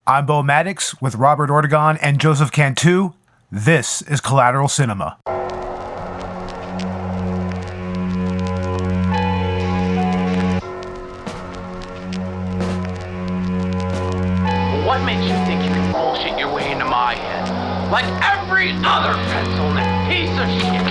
I'm Beau Maddox with Robert Ortegon and Joseph Cantu. This is Collateral Cinema. What makes you think you can bullshit your way into my head? Like every other pencil neck piece of shit!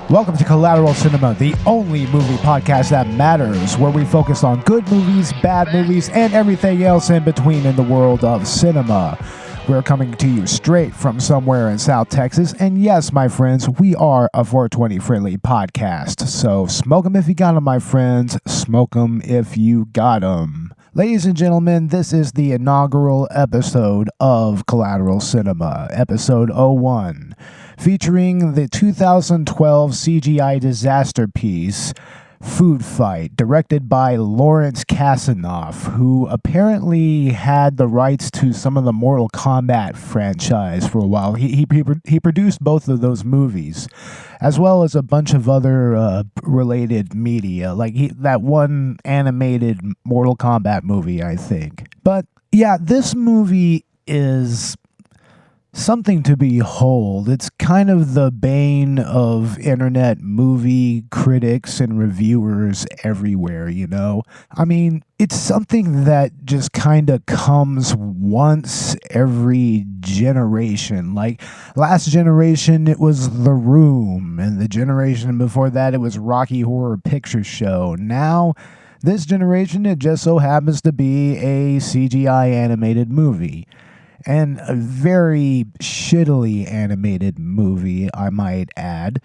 Welcome to Collateral Cinema, the only movie podcast that matters, where we focus on good movies, bad movies, and everything else in between in the world of cinema. We're coming to you straight from somewhere in South Texas, and yes, my friends, we are a 420 friendly podcast. So smoke 'em if you got 'em, my friends. Smoke 'em if you got 'em. Ladies and gentlemen, this is the inaugural episode of Collateral Cinema, episode 01. Featuring the 2012 CGI disaster piece, Foodfight, directed by Lawrence Kasanoff, who apparently had the rights to some of the Mortal Kombat franchise for a while. He produced both of those movies, as well as a bunch of other related media, like that one animated Mortal Kombat movie, I think. But yeah, this movie is something to behold. It's kind of the bane of internet movie critics and reviewers everywhere, you know? I mean, it's something that just kind of comes once every generation. Like, last generation, it was The Room, and the generation before that, it was Rocky Horror Picture Show. Now, this generation, it just so happens to be a CGI animated movie. And a very shittily animated movie, I might add.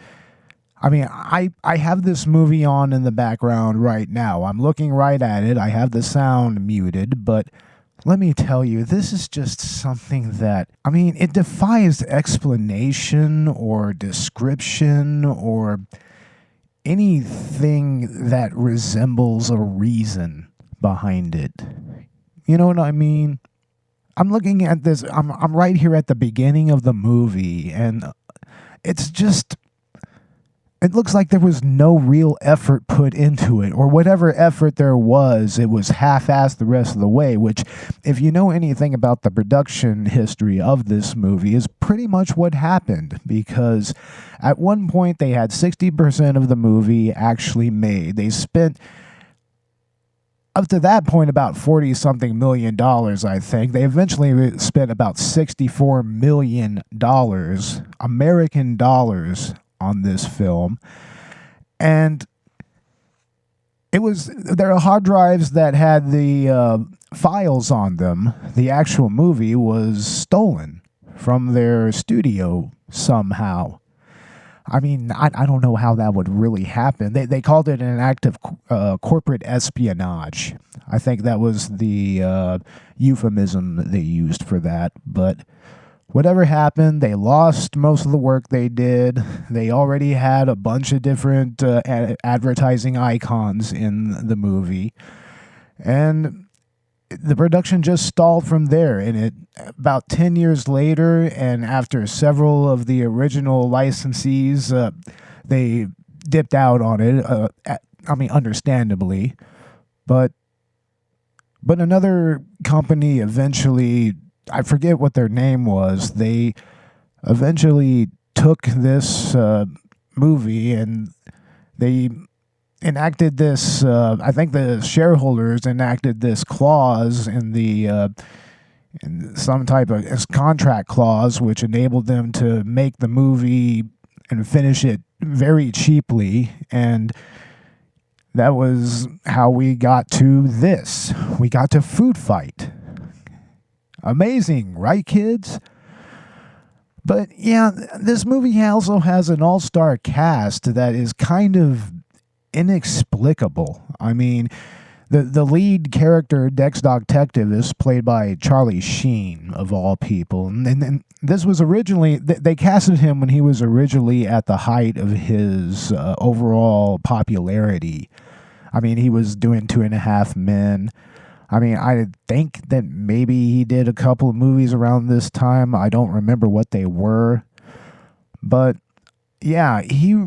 I mean, I have this movie on in the background right now. I'm looking right at it. I have the sound muted, but let me tell you, this is just something that, I mean, it defies explanation or description or anything that resembles a reason behind it. You know what I mean? I'm looking at this, I'm right here at the beginning of the movie, and it's just, it looks like there was no real effort put into it, or whatever effort there was, it was half-assed the rest of the way, which, if you know anything about the production history of this movie, is pretty much what happened, because at one point they had 60% of the movie actually made. They spent up to that point about $40-something million, I think. They eventually spent about $64 million, American dollars, on this film. And there are hard drives that had the files on them. The actual movie was stolen from their studio somehow. I mean, I don't know how that would really happen. They called it an act of corporate espionage. I think that was the euphemism that they used for that. But whatever happened, they lost most of the work they did. They already had a bunch of different advertising icons in the movie. And the production just stalled from there, and about 10 years later, and after several of the original licensees, they dipped out on it. I mean, understandably, but another company eventually, I forget what their name was, they eventually took this movie and they enacted this, I think the shareholders enacted this clause in the in some type of contract clause which enabled them to make the movie and finish it very cheaply. And that was how we got to this. We got to Foodfight. Amazing, right, kids? But yeah, this movie also has an all-star cast that is kind of inexplicable. I mean, the lead character, Dex Detective, is played by Charlie Sheen, of all people. And this was originally, they casted him when he was originally at the height of his overall popularity. I mean, he was doing 2.5 Men. I mean, I think that maybe he did a couple of movies around this time. I don't remember what they were. But yeah, he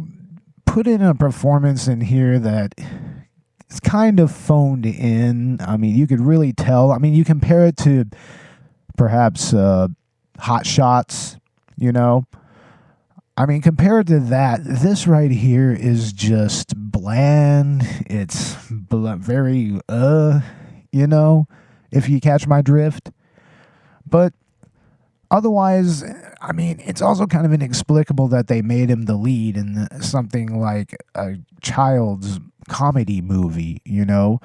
put in a performance in here that it's kind of phoned in. I mean, you could really tell. I mean, you compare it to perhaps Hot Shots, you know. I mean, compared to that, this right here is just bland. It's very, you know, if you catch my drift. But otherwise, I mean, it's also kind of inexplicable that they made him the lead in something like a child's comedy movie, you know?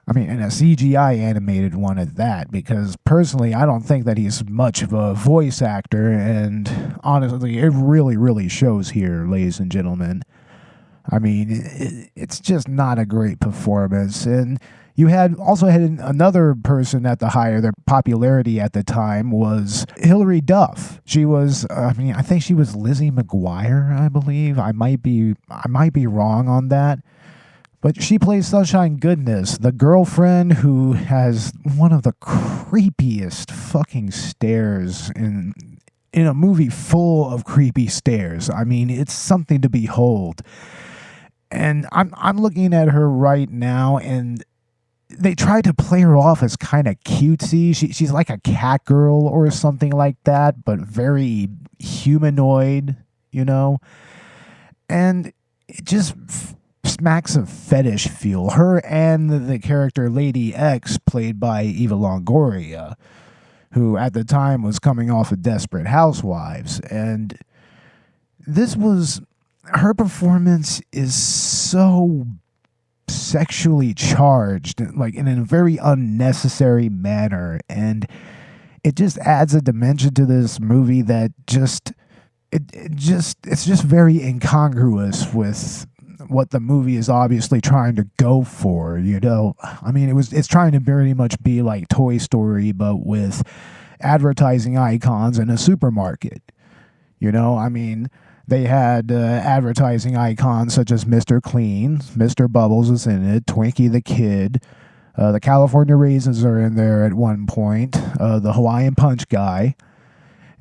I mean, and a CGI-animated one at that, because personally, I don't think that he's much of a voice actor, and honestly, it really, really shows here, ladies and gentlemen. I mean, it's just not a great performance, and you also had another person at the height of their popularity at the time was Hilary Duff. She was, I think she was Lizzie McGuire, I believe. I might be wrong on that. But she plays Sunshine Goodness, the girlfriend who has one of the creepiest fucking stares in a movie full of creepy stares. I mean, it's something to behold. And I'm looking at her right now, and they tried to play her off as kind of cutesy. She's like a cat girl or something like that, but very humanoid, you know? And it just smacks of fetish feel. Her and the character Lady X, played by Eva Longoria, who at the time was coming off of Desperate Housewives. And her performance is so sexually charged, like in a very unnecessary manner, and it just adds a dimension to this movie that it's just very incongruous with what the movie is obviously trying to go for, you know. I mean, it's trying to very much be like Toy Story, but with advertising icons in a supermarket, you know. I mean, they had advertising icons such as Mr. Clean, Mr. Bubbles is in it, Twinkie the Kid, the California Raisins are in there at one point, the Hawaiian Punch guy.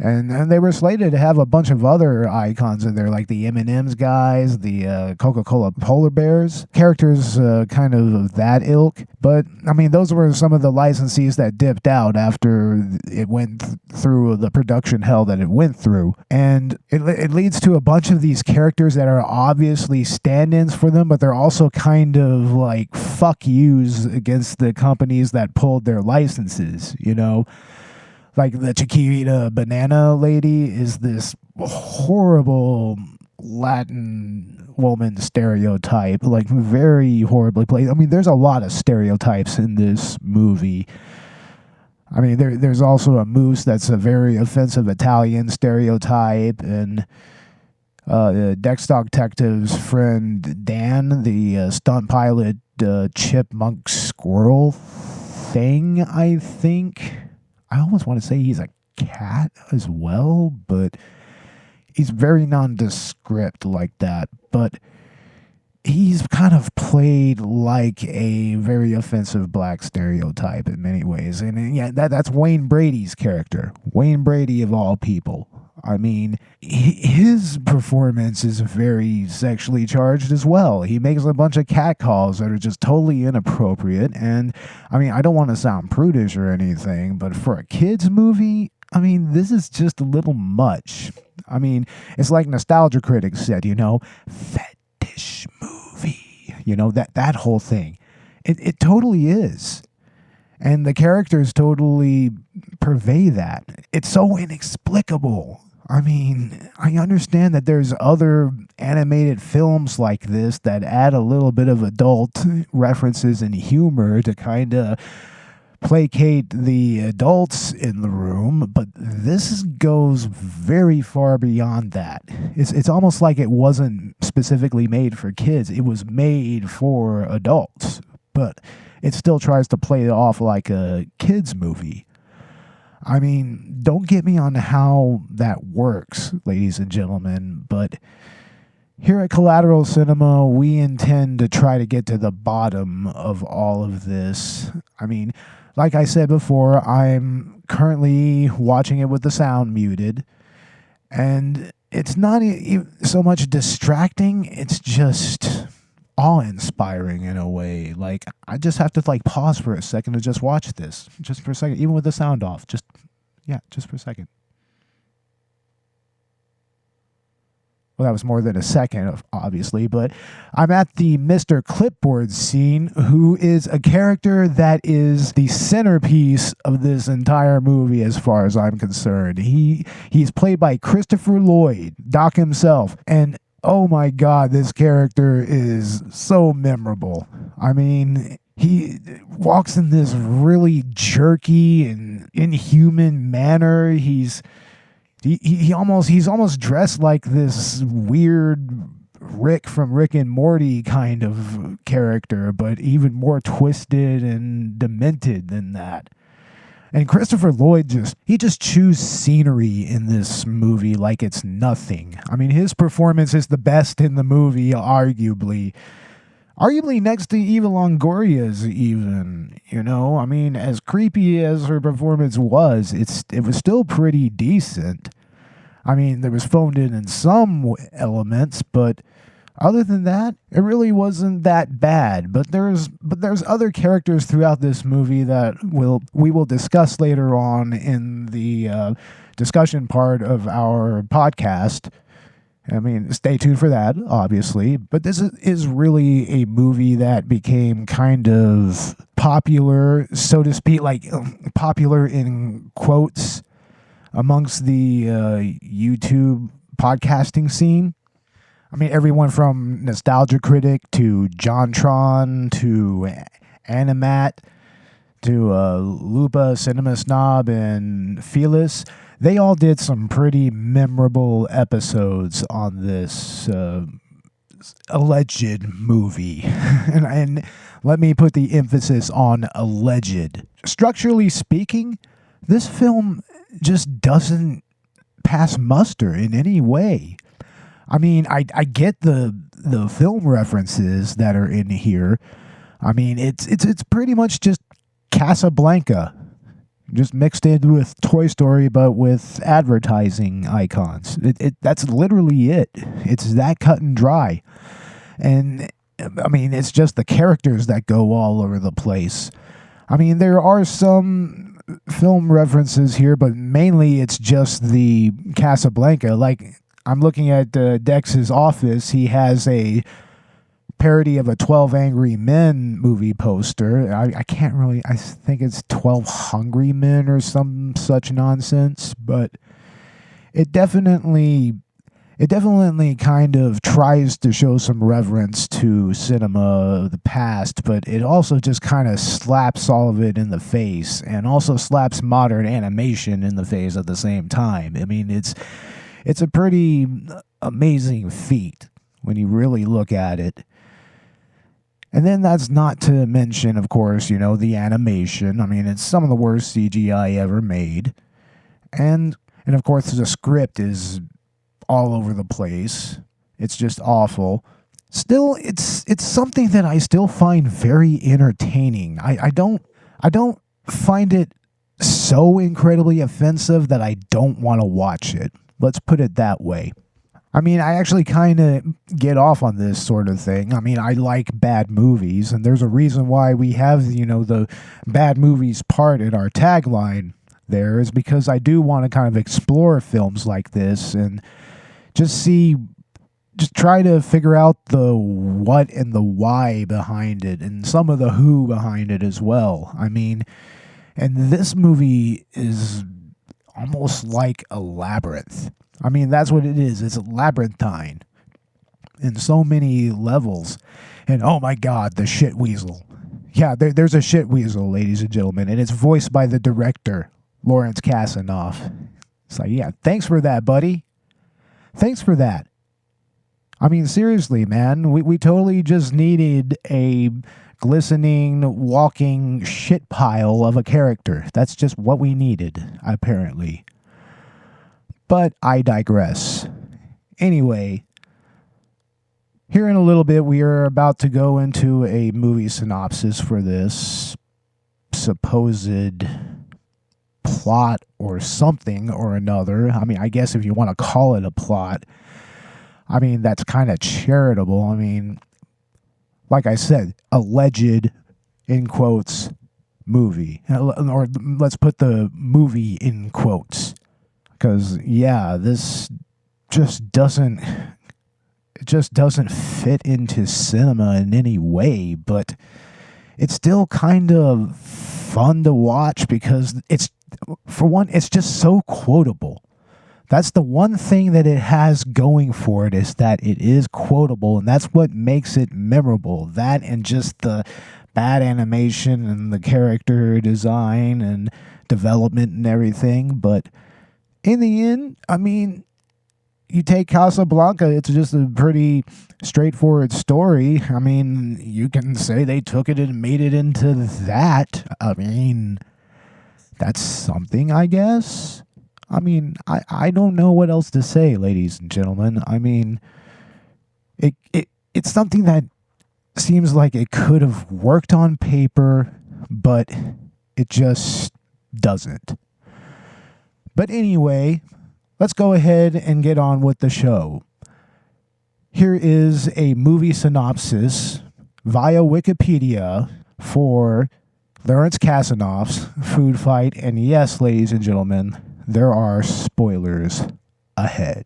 And they were slated to have a bunch of other icons in there, like the M&M's guys, the Coca-Cola polar bears, characters kind of that ilk. But, I mean, those were some of the licensees that dipped out after it went through the production hell that it went through. And it leads to a bunch of these characters that are obviously stand-ins for them, but they're also kind of like fuck yous against the companies that pulled their licenses, you know? Like the Chiquita Banana lady is this horrible Latin woman stereotype, like very horribly played. I mean, there's a lot of stereotypes in this movie. I mean, there's also a moose that's a very offensive Italian stereotype, and Dex Detective's friend Dan, the stunt pilot chipmunk squirrel thing, I think. I almost want to say he's a cat as well, but he's very nondescript like that. But he's kind of played like a very offensive black stereotype in many ways. And yeah, that's Wayne Brady's character. Wayne Brady of all people. I mean, his performance is very sexually charged as well. He makes a bunch of cat calls that are just totally inappropriate. And, I mean, I don't want to sound prudish or anything, but for a kid's movie, I mean, this is just a little much. I mean, it's like Nostalgia Critics said, you know, fetish movie. You know, that whole thing. It totally is. And the characters totally purvey that. It's so inexplicable. I mean, I understand that there's other animated films like this that add a little bit of adult references and humor to kind of placate the adults in the room, but this goes very far beyond that. It's almost like it wasn't specifically made for kids. It was made for adults, but it still tries to play it off like a kids movie. I mean, don't get me on how that works, ladies and gentlemen, but here at Collateral Cinema, we intend to try to get to the bottom of all of this. I mean, like I said before, I'm currently watching it with the sound muted, and it's not so much distracting, it's just awe-inspiring in a way. Like, I just have to pause for a second to just watch this, just for a second, even with the sound off, just for a second. Well, that was more than a second, obviously, but I'm at the Mr. Clipboard scene, who is a character that is the centerpiece of this entire movie as far as I'm concerned. He's played by Christopher Lloyd, Doc himself, and oh my God, this character is so memorable. I mean, he walks in this really jerky and inhuman manner. He's almost dressed like this weird Rick from Rick and Morty kind of character, but even more twisted and demented than that. And Christopher Lloyd just chews scenery in this movie like it's nothing. I mean, his performance is the best in the movie, arguably next to Eva Longoria's even, you know? I mean, as creepy as her performance was, it was still pretty decent. I mean, there was phoned in some elements, but other than that, it really wasn't that bad. But there's other characters throughout this movie that we will discuss later on in the discussion part of our podcast. I mean, stay tuned for that, obviously. But this is really a movie that became kind of popular, so to speak, popular in quotes amongst the YouTube podcasting scene. I mean, everyone from Nostalgia Critic to JonTron to Animat to Lupa, Cinema Snob, and Felis, they all did some pretty memorable episodes on this alleged movie. and let me put the emphasis on alleged. Structurally speaking, this film just doesn't pass muster in any way. I mean, I get the film references that are in here. I mean, it's pretty much just Casablanca, just mixed in with Toy Story, but with advertising icons. That's literally it. It's that cut and dry. And I mean, it's just the characters that go all over the place. I mean, there are some film references here, but mainly it's just the Casablanca. Like, I'm looking at Dex's office. He has a parody of a 12 Angry Men movie poster. I can't really, I think it's 12 Hungry Men or some such nonsense, but it definitely kind of tries to show some reverence to cinema of the past, but it also just kind of slaps all of it in the face, and also slaps modern animation in the face at the same time. I mean, it's a pretty amazing feat when you really look at it. And then that's not to mention, of course, you know, the animation. I mean, it's some of the worst CGI ever made. And of course, the script is all over the place. It's just awful. Still, it's something that I still find very entertaining. I don't find it so incredibly offensive that I don't want to watch it. Let's put it that way. I mean, I actually kind of get off on this sort of thing. I mean, I like bad movies, and there's a reason why we have, you know, the bad movies part in our tagline there, is because I do want to kind of explore films like this and just try to figure out the what and the why behind it, and some of the who behind it as well. I mean, and this movie is almost like a labyrinth. I mean, that's what it is. It's labyrinthine in so many levels. And oh my God, the shit weasel. Yeah, there's a shit weasel, ladies and gentlemen, and it's voiced by the director, Lawrence Kasanoff. It's like, yeah, thanks for that, buddy. Thanks for that. I mean, seriously, man, we totally just needed a glistening, walking shit pile of a character. That's just what we needed, apparently. But I digress. Anyway, here in a little bit, we are about to go into a movie synopsis for this supposed plot or something or another. I mean, I guess if you want to call it a plot, I mean, that's kind of charitable. I mean, like I said, alleged, in quotes, movie. Or let's put the movie in quotes. Because, yeah, this just doesn't fit into cinema in any way, but it's still kind of fun to watch because it's, for one, it's just so quotable. That's the one thing that it has going for it, is that it is quotable, and that's what makes it memorable. That and just the bad animation and the character design and development and everything. But in the end, I mean, you take Casablanca, it's just a pretty straightforward story. I mean, you can say they took it and made it into that. I mean, that's something, I guess. I mean, I don't know what else to say, ladies and gentlemen. I mean, it's something that seems like it could have worked on paper, but it just doesn't. But anyway, let's go ahead and get on with the show. Here is a movie synopsis via Wikipedia for Lawrence Kasanoff's Foodfight. And yes, ladies and gentlemen, there are spoilers ahead.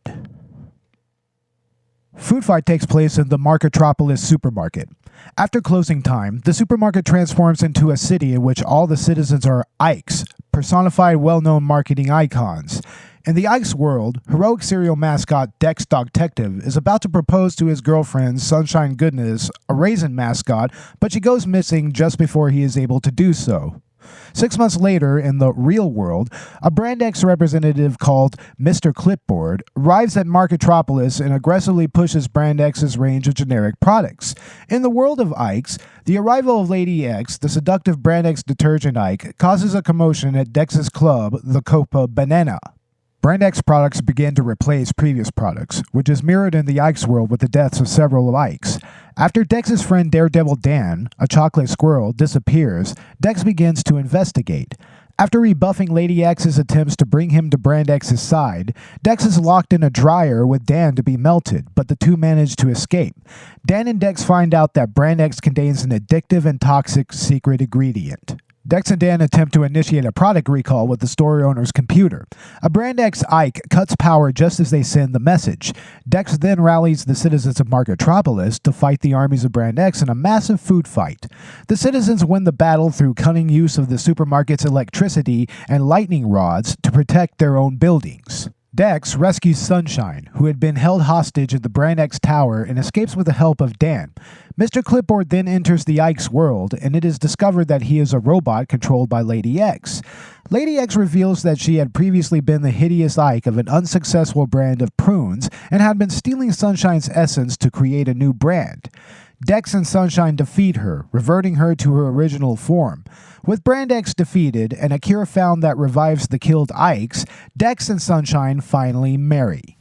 Foodfight takes place in the Marketropolis supermarket. After closing time, the supermarket transforms into a city in which all the citizens are Ikes, personified well-known marketing icons. In the Ike's world, heroic serial mascot Dex Dogtective is about to propose to his girlfriend Sunshine Goodness, a raisin mascot, but she goes missing just before he is able to do so. 6 months later, in the real world, a Brand X representative called Mr. Clipboard arrives at Marketropolis and aggressively pushes Brand X's range of generic products. In the world of Ike's, the arrival of Lady X, the seductive Brand X detergent Ike, causes a commotion at Dex's club, the Copa Banana. Brand X products begin to replace previous products, which is mirrored in the Ike's world with the deaths of several of Ike's. After Dex's friend Daredevil Dan, a chocolate squirrel, disappears, Dex begins to investigate. After rebuffing Lady X's attempts to bring him to Brand X's side, Dex is locked in a dryer with Dan to be melted, but the two manage to escape. Dan and Dex find out that Brand X contains an addictive and toxic secret ingredient. Dex and Dan attempt to initiate a product recall with the store owner's computer. A Brand X Ike cuts power just as they send the message. Dex then rallies the citizens of Marketropolis to fight the armies of Brand X in a massive food fight. The citizens win the battle through cunning use of the supermarket's electricity and lightning rods to protect their own buildings. Dex rescues Sunshine, who had been held hostage at the Brand X Tower, and escapes with the help of Dan. Mr. Clipboard then enters the Ike's world, and it is discovered that he is a robot controlled by Lady X. Lady X reveals that she had previously been the hideous Ike of an unsuccessful brand of prunes and had been stealing Sunshine's essence to create a new brand. Dex and Sunshine defeat her, reverting her to her original form. With Brand X defeated and a cure found that revives the killed Ikes, Dex and Sunshine finally marry.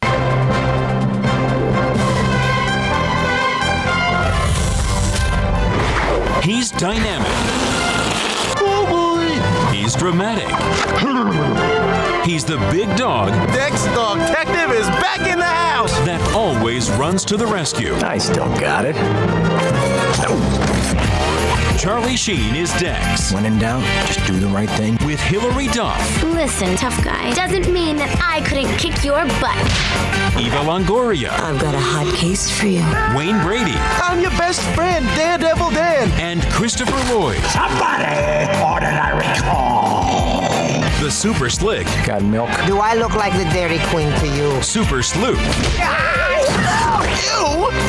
He's dynamic. Oh boy! He's dramatic. He's the big dog. Dex Dogtective is back in the house! That always runs to the rescue. I still got it. Charlie Sheen is Dex. When in doubt, just do the right thing. With Hilary Duff. Listen, tough guy, doesn't mean that I couldn't kick your butt. Eva Longoria. I've got a hot case for you. Wayne Brady. I'm your best friend, Daredevil Dan. And Christopher Lloyd. Somebody ordered a recall. The Super Slick, Got milk? Do I look like the Dairy Queen to you? Super Sleuth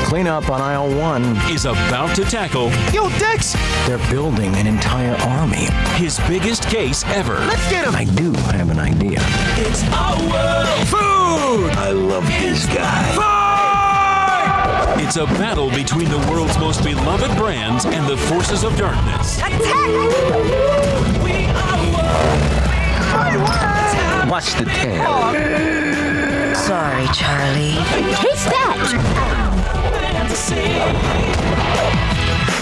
Clean up on aisle 1. is about to tackle Yo, Dex! They're building an entire army. his biggest case ever. Let's get him! I do have an idea. It's our world. Food! I love this guy. It's a battle between the world's most beloved brands and the forces of darkness. Watch the tail. Sorry, Charlie. Taste that!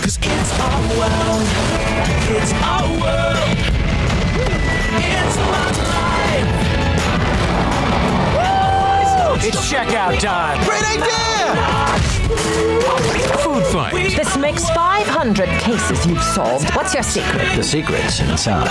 Cause it's our world. It's our world. It's my life. It's checkout time. Great idea! Foodfight. This makes 500 cases you've solved. What's your secret? The secret's inside.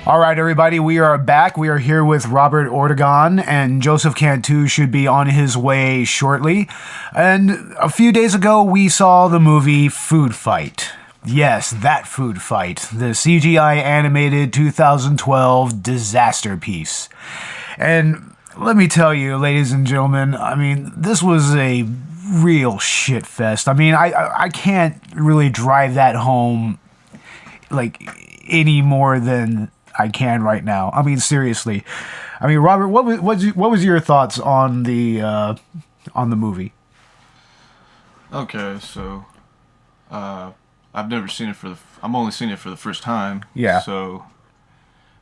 All right, everybody, we are back. We are here with Robert Ortegon, and Joseph Cantu should be on his way shortly. And a few days ago, we saw the movie Foodfight. Yes, that Foodfight, the CGI-animated 2012 disaster piece. And let me tell you, ladies and gentlemen, I mean, this was a real shit fest. I mean, I can't really drive that home, like, any more than I can right now. I mean, seriously. I mean, Robert, what was your thoughts on the movie? Okay, so I've never seen it I'm only seeing it for the first time. Yeah. So,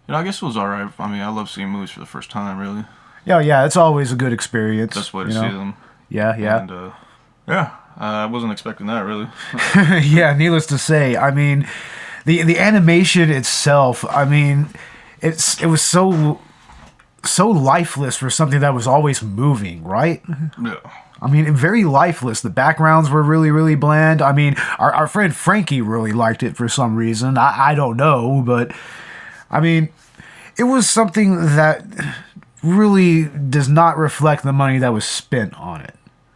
I guess it was alright. I mean, I love seeing movies for the first time, really. Yeah, it's always a good experience. Best way to see them. Yeah. And, I wasn't expecting that, really. Yeah, needless to say, I mean, the animation itself, I mean, it was so lifeless for something that was always moving, right? Yeah. I mean, very lifeless. The backgrounds were really, really bland. I mean, our friend Frankie really liked it for some reason. I don't know, but I mean, it was something that really does not reflect the money that was spent on it.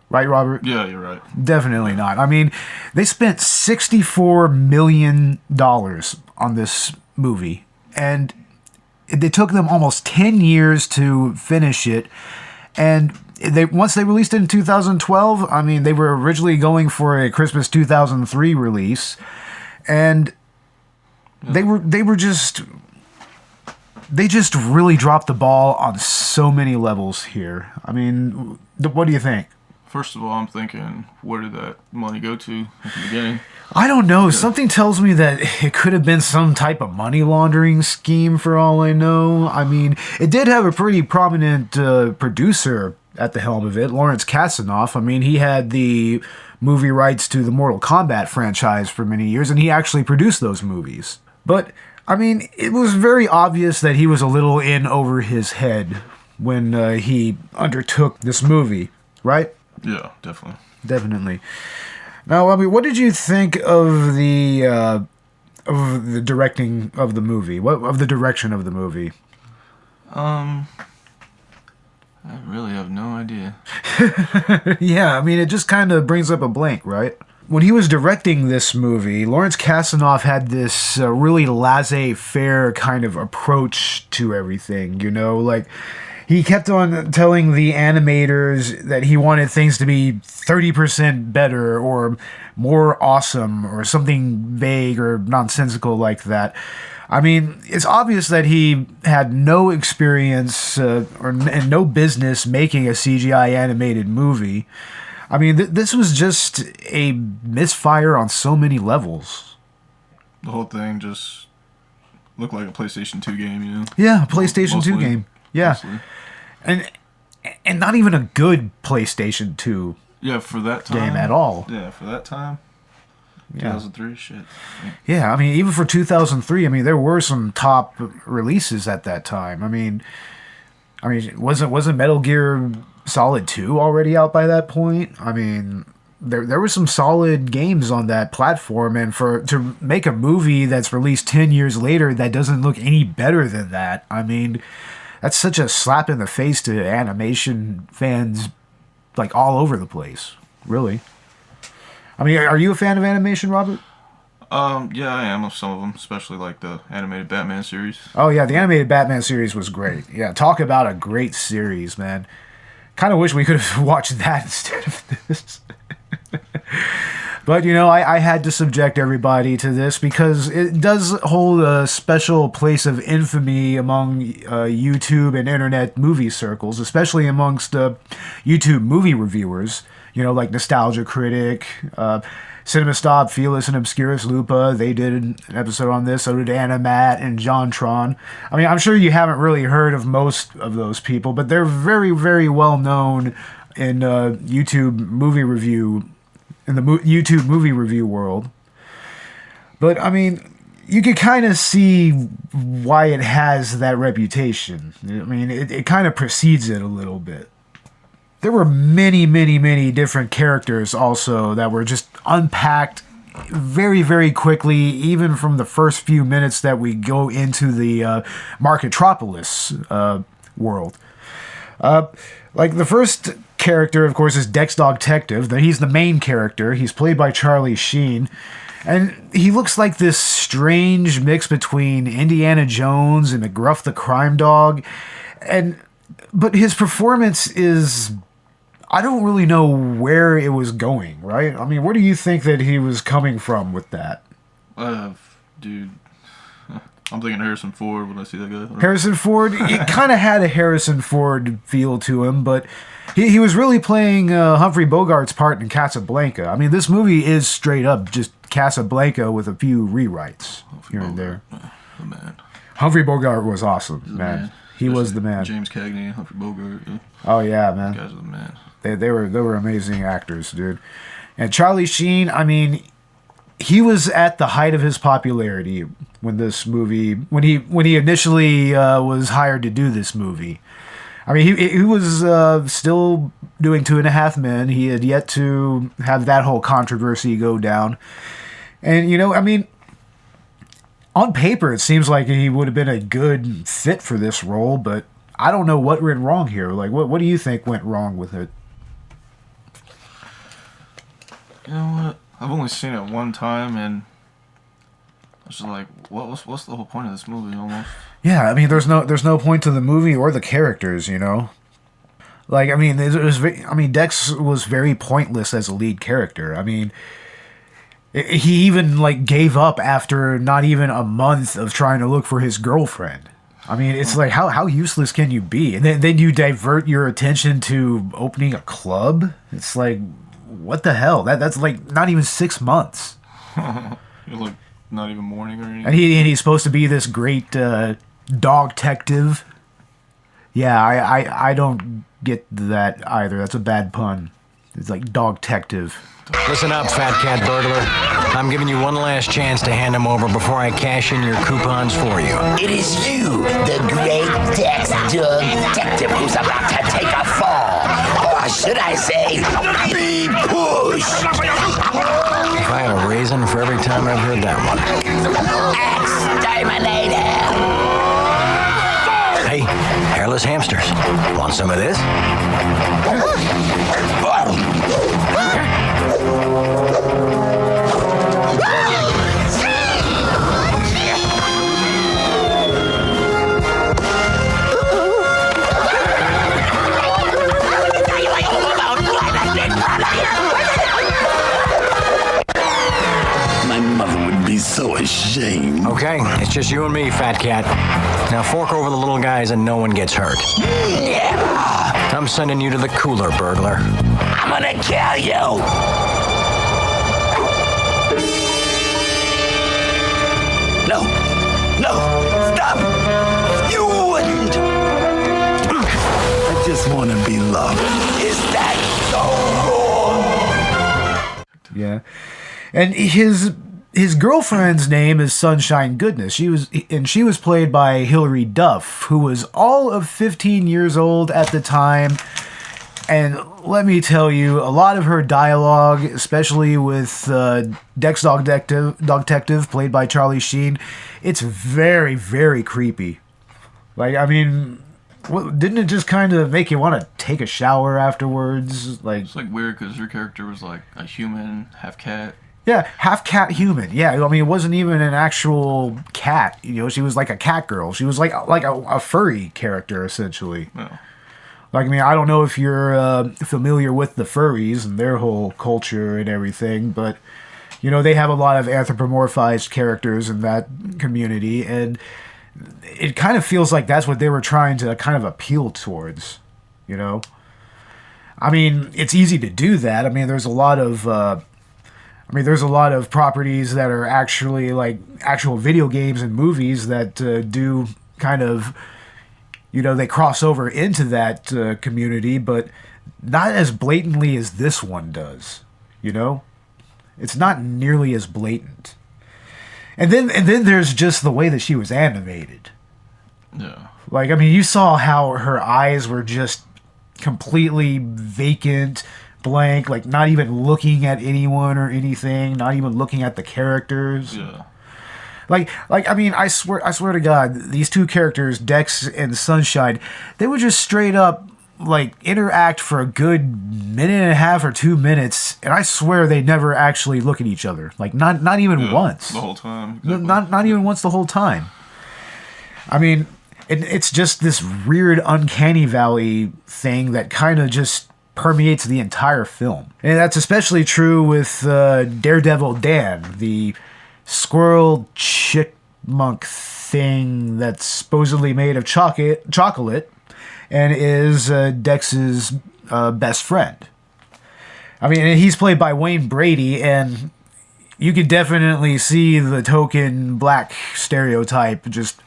Right, Robert? Yeah, you're right. Definitely not. I mean, they spent $64 million on this movie, and it took them almost 10 years to finish it. And once they released it in 2012, I mean, they were originally going for a Christmas 2003 release, and they just really dropped the ball on so many levels here. I mean, what do you think? First of all, I'm thinking, where did that money go to at the beginning? I don't know. Something tells me that it could have been some type of money laundering scheme for all I know. I mean, it did have a pretty prominent producer at the helm of it, Lawrence Kasanoff. I mean, he had the movie rights to the Mortal Kombat franchise for many years, and he actually produced those movies. But, I mean, it was very obvious that he was a little in over his head when he undertook this movie, right? Yeah, definitely. Definitely. Now, I mean, what did you think of the directing of the movie? Of the direction of the movie? I really have no idea. Yeah, I mean, it just kind of brings up a blank, right? When he was directing this movie, Lawrence Kasanoff had this really laissez-faire kind of approach to everything, like... He kept on telling the animators that he wanted things to be 30% better or more awesome or something vague or nonsensical like that. I mean, it's obvious that he had no experience and no business making a CGI animated movie. I mean, this was just a misfire on so many levels. The whole thing just looked like a PlayStation 2 game, Yeah, a PlayStation Mostly. 2 game. Yeah. Mostly. And not even a good PlayStation 2 for that time. game at all. Yeah, for that time. 2003, shit. Yeah, I mean, even for 2003, I mean, there were some top releases at that time. I mean, wasn't Metal Gear Solid 2 already out by that point? I mean, there were some solid games on that platform, and to make a movie that's released 10 years later that doesn't look any better than that, I mean... That's such a slap in the face to animation fans, like, all over the place, really. I mean, are you a fan of animation, Robert? Yeah, I am of some of them, especially like the animated Batman series. Oh yeah, the animated Batman series was great. Yeah, talk about a great series, man. Kind of wish we could have watched that instead of this. But, you know, I had to subject everybody to this because it does hold a special place of infamy among YouTube and internet movie circles, especially amongst YouTube movie reviewers, you know, like Nostalgia Critic, CinemaStop, Fearless and Obscurus Lupa. They did an episode on this. So did Animat and JonTron. I mean, I'm sure you haven't really heard of most of those people, but they're very, very well known in YouTube movie review, in the YouTube movie review world. But, I mean, you could kind of see why it has that reputation. I mean, it kind of precedes it a little bit. There were many, many, many different characters also that were just unpacked very, very quickly, even from the first few minutes that we go into the Marketropolis world. Like, the first character, of course, is Dex Dog Detective. He's the main character. He's played by Charlie Sheen. And he looks like this strange mix between Indiana Jones and McGruff the Crime Dog. But his performance is... I don't really know where it was going, right? I mean, where do you think that he was coming from with that? Dude... I'm thinking Harrison Ford when I see that guy. Harrison Ford, it kind of had a Harrison Ford feel to him, but he was really playing Humphrey Bogart's part in Casablanca. I mean, this movie is straight up just Casablanca with a few rewrites here and there. The man. Humphrey Bogart was awesome, man. He was the man. James Cagney, Humphrey Bogart. Yeah. Oh yeah, man. Those guys are the man. They were amazing actors, dude. And Charlie Sheen, I mean, he was at the height of his popularity when this movie, when he initially was hired to do this movie. I mean, he was still doing 2.5 Men. He had yet to have that whole controversy go down. And, you know, I mean, on paper, it seems like he would have been a good fit for this role, but I don't know what went wrong here. Like, what do you think went wrong with it? You know what? I've only seen it one time, and I was just like, what's the whole point of this movie, almost? Yeah, I mean, there's no point to the movie or the characters, you know? Like, I mean, Dex was very pointless as a lead character. I mean, he even, like, gave up after not even a month of trying to look for his girlfriend. I mean, it's like, how useless can you be? And then you divert your attention to opening a club? It's like, what the hell? That's like not even 6 months. You're like not even mourning or anything. And he's supposed to be this great dog detective. Yeah, I don't get that either. That's a bad pun. It's like dog detective. Listen up, fat cat burglar. I'm giving you one last chance to hand him over before I cash in your coupons for you. It is you, the great Dex Dog Detective, who's about to take a fall. Or should I say, be pushed. If I had a raisin for every time I've heard that one. Exterminator! Hey, hairless hamsters. Want some of this? My mother would be so ashamed. Okay, it's just you and me, fat cat. Now fork over the little guys and no one gets hurt. Never. I'm sending you to the cooler, burglar. I'm gonna kill you. No, stop. You wouldn't. I just want to be loved. Is that so wrong? Yeah. And his girlfriend's name is Sunshine Goodness. She was played by Hilary Duff, who was all of 15 years old at the time. And let me tell you, a lot of her dialogue, especially with Dex Dog Detective, played by Charlie Sheen, it's very, very creepy. Like, I mean, didn't it just kind of make you want to take a shower afterwards? Like, it's like weird because her character was like a human, half cat. Yeah, half cat human. Yeah, I mean, it wasn't even an actual cat. You know, she was like a cat girl. She was like a furry character, essentially. Yeah. Like, I mean, I don't know if you're familiar with the furries and their whole culture and everything, but, you know, they have a lot of anthropomorphized characters in that community, and it kind of feels like that's what they were trying to kind of appeal towards, you know? I mean, it's easy to do that. I mean, there's a lot of properties that are actually like actual video games and movies that do kind of, you know, they cross over into that community, but not as blatantly as this one does, you know? It's not nearly as blatant. And then there's just the way that she was animated. Yeah. Like, I mean, you saw how her eyes were just completely vacant, blank, like not even looking at anyone or anything, not even looking at the characters. Yeah. Like I mean, I swear to God, these two characters, Dex and Sunshine, they would just straight up like interact for a good minute and a half or 2 minutes, and I swear they never actually look at each other. Like not even once. The whole time. Exactly. Not even once the whole time. I mean, it's just this weird uncanny valley thing that kind of just permeates the entire film. And that's especially true with Daredevil Dan, the squirrel chipmunk thing that's supposedly made of chocolate and is Dex's best friend. I mean, he's played by Wayne Brady, and you could definitely see the token black stereotype just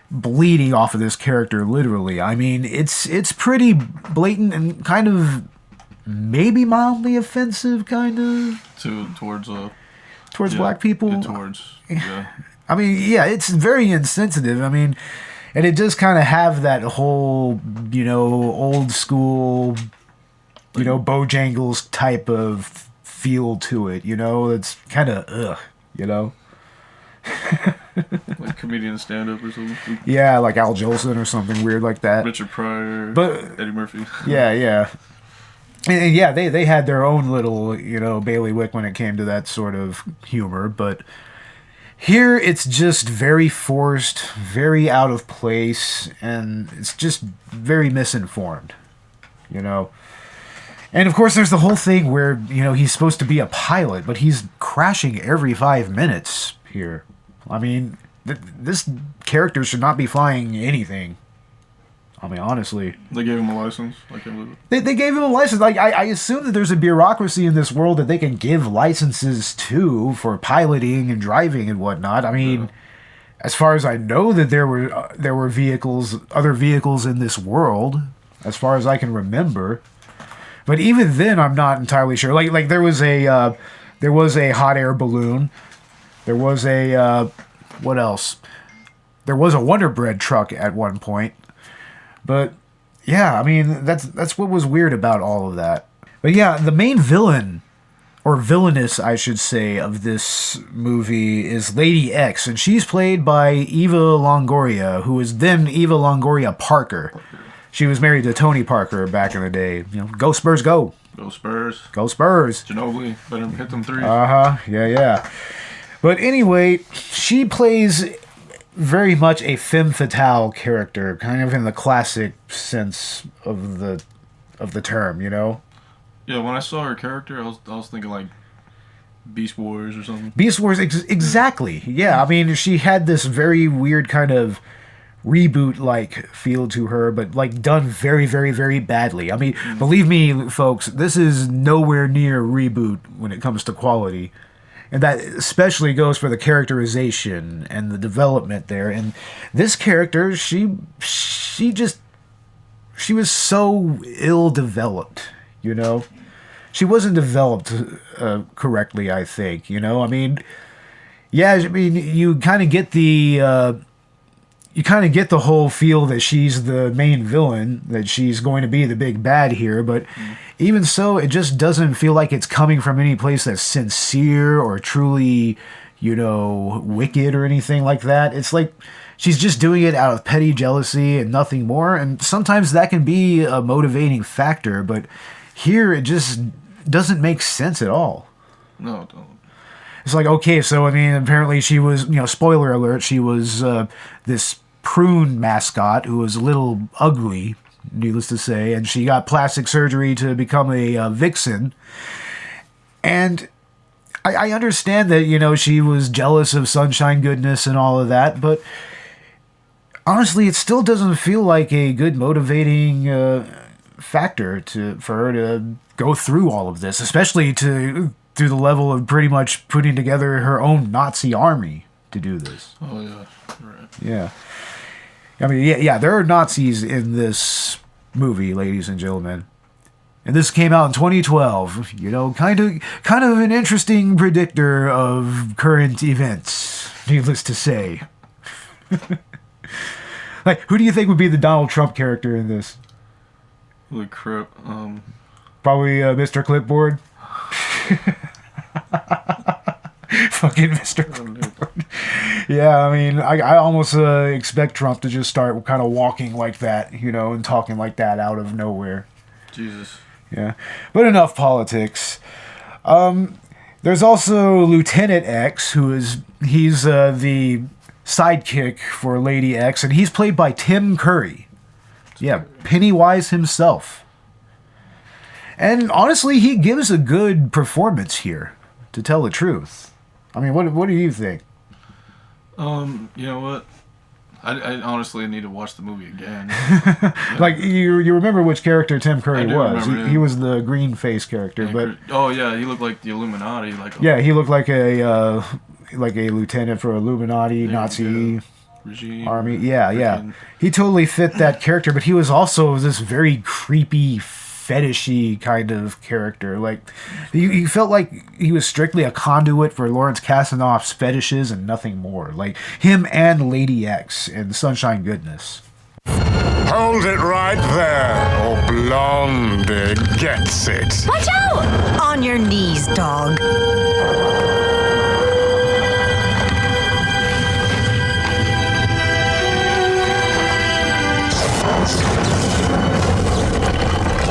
bleeding off of this character, literally. I mean, it's pretty blatant and kind of maybe mildly offensive, kind of. Towards black people? Yeah. I mean, yeah, it's very insensitive. I mean, and it does kind of have that whole, you know, old school, you know, Bojangles type of feel to it, you know? It's kind of, you know? Like comedian stand-up or something. Yeah, like Al Jolson or something weird like that. Richard Pryor, Eddie Murphy. Yeah. And yeah, they had their own little, you know, bailiwick when it came to that sort of humor, but here it's just very forced, very out of place, and it's just very misinformed, you know? And of course there's the whole thing where, you know, he's supposed to be a pilot, but he's crashing every 5 minutes here. I mean, this character should not be flying anything. I mean, honestly. They gave him a license. I can't believe it. They gave him a license. Like, I assume that there's a bureaucracy in this world that they can give licenses to for piloting and driving and whatnot. I mean, as far as I know, that there were other vehicles in this world, as far as I can remember. But even then, I'm not entirely sure. Like there was a hot air balloon. There was a what else? There was a Wonder Bread truck at one point. But yeah, I mean, that's what was weird about all of that. But yeah, the main villain, or villainess, I should say, of this movie is Lady X, and she's played by Eva Longoria, who is then Eva Longoria Parker. She was married to Tony Parker back in the day. You know, go Spurs, go! Go Spurs! Go Spurs! Ginobili, better hit them threes. Yeah. But anyway, she plays very much a femme fatale character, kind of in the classic sense of the term, you know? Yeah, when I saw her character, I was thinking like Beast Wars or something. Beast Wars, exactly. Yeah, I mean, she had this very weird kind of reboot-like feel to her, but like done very, very, very badly. I mean, believe me, folks, this is nowhere near reboot when it comes to quality. And that especially goes for the characterization and the development there. And this character, she was so ill-developed, you know? She wasn't developed correctly, I think, you know? I mean, yeah, I mean, you kind of get the whole feel that she's the main villain, that she's going to be the big bad here, but even so, it just doesn't feel like it's coming from any place that's sincere or truly, you know, wicked or anything like that. It's like she's just doing it out of petty jealousy and nothing more, and sometimes that can be a motivating factor, but here it just doesn't make sense at all. No, it don't. It's like, okay, so I mean, apparently she was, spoiler alert, she was this prune mascot who was a little ugly, needless to say, and she got plastic surgery to become a vixen. And I understand that, she was jealous of Sunshine Goodness and all of that, but honestly, it still doesn't feel like a good motivating factor for her to go through all of this, especially through the level of pretty much putting together her own Nazi army to do this. Oh, yeah. Right. Yeah. I mean, yeah, there are Nazis in this movie, ladies and gentlemen. And this came out in 2012. Kind of an interesting predictor of current events, needless to say. Like, who do you think would be the Donald Trump character in this? Holy crap. Probably Mr. Clipboard. Fucking Mr. Clipboard. Yeah, I mean, I almost expect Trump to just start kind of walking like that, and talking like that out of nowhere. Jesus. Yeah. But enough politics. There's also Lieutenant X, he's the sidekick for Lady X, and he's played by Tim Curry. Yeah, Pennywise himself. And honestly, he gives a good performance here, to tell the truth. I mean, what do you think? You know what? I honestly need to watch the movie again. Like, you remember which character Tim Curry was. He was the green face character, yeah, but... Oh, yeah, he looked like the Illuminati. Yeah, he looked like a lieutenant for Illuminati, Nazi regime, army. Yeah. He totally fit that character, but he was also this very creepy, fetishy kind of character. Like, he felt like he was strictly a conduit for Lawrence Kasanoff's fetishes and nothing more. Like him and Lady X in Sunshine Goodness. Hold it right there, or Blondie gets it. Watch out! On your knees, dog.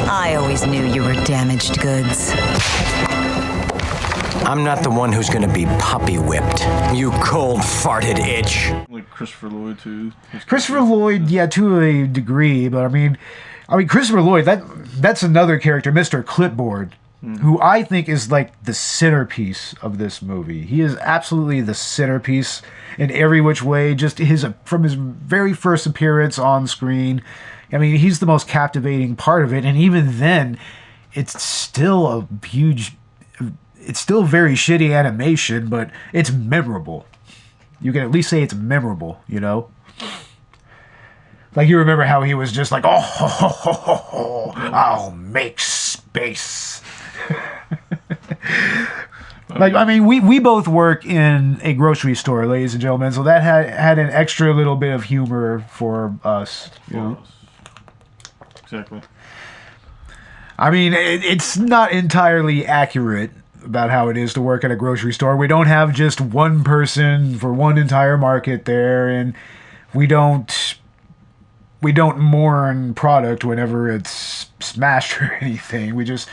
I always knew you were damaged goods. I'm not the one who's gonna be puppy whipped. You cold-farted itch. Like Christopher Lloyd, too. Christopher Lloyd, yeah, to a degree, but I mean Christopher Lloyd, that's another character, Mr. Clipboard, who I think is like the centerpiece of this movie. He is absolutely the centerpiece in every which way, just from his very first appearance on screen. I mean, he's the most captivating part of it, and even then, it's still very shitty animation, but it's memorable. You can at least say it's memorable, Like, you remember how he was just like, I'll make space. Like, I mean, we both work in a grocery store, ladies and gentlemen, so that had an extra little bit of humor for us, Exactly. I mean, it's not entirely accurate about how it is to work at a grocery store. We don't have just one person for one entire market there, and we don't mourn product whenever it's smashed or anything. We just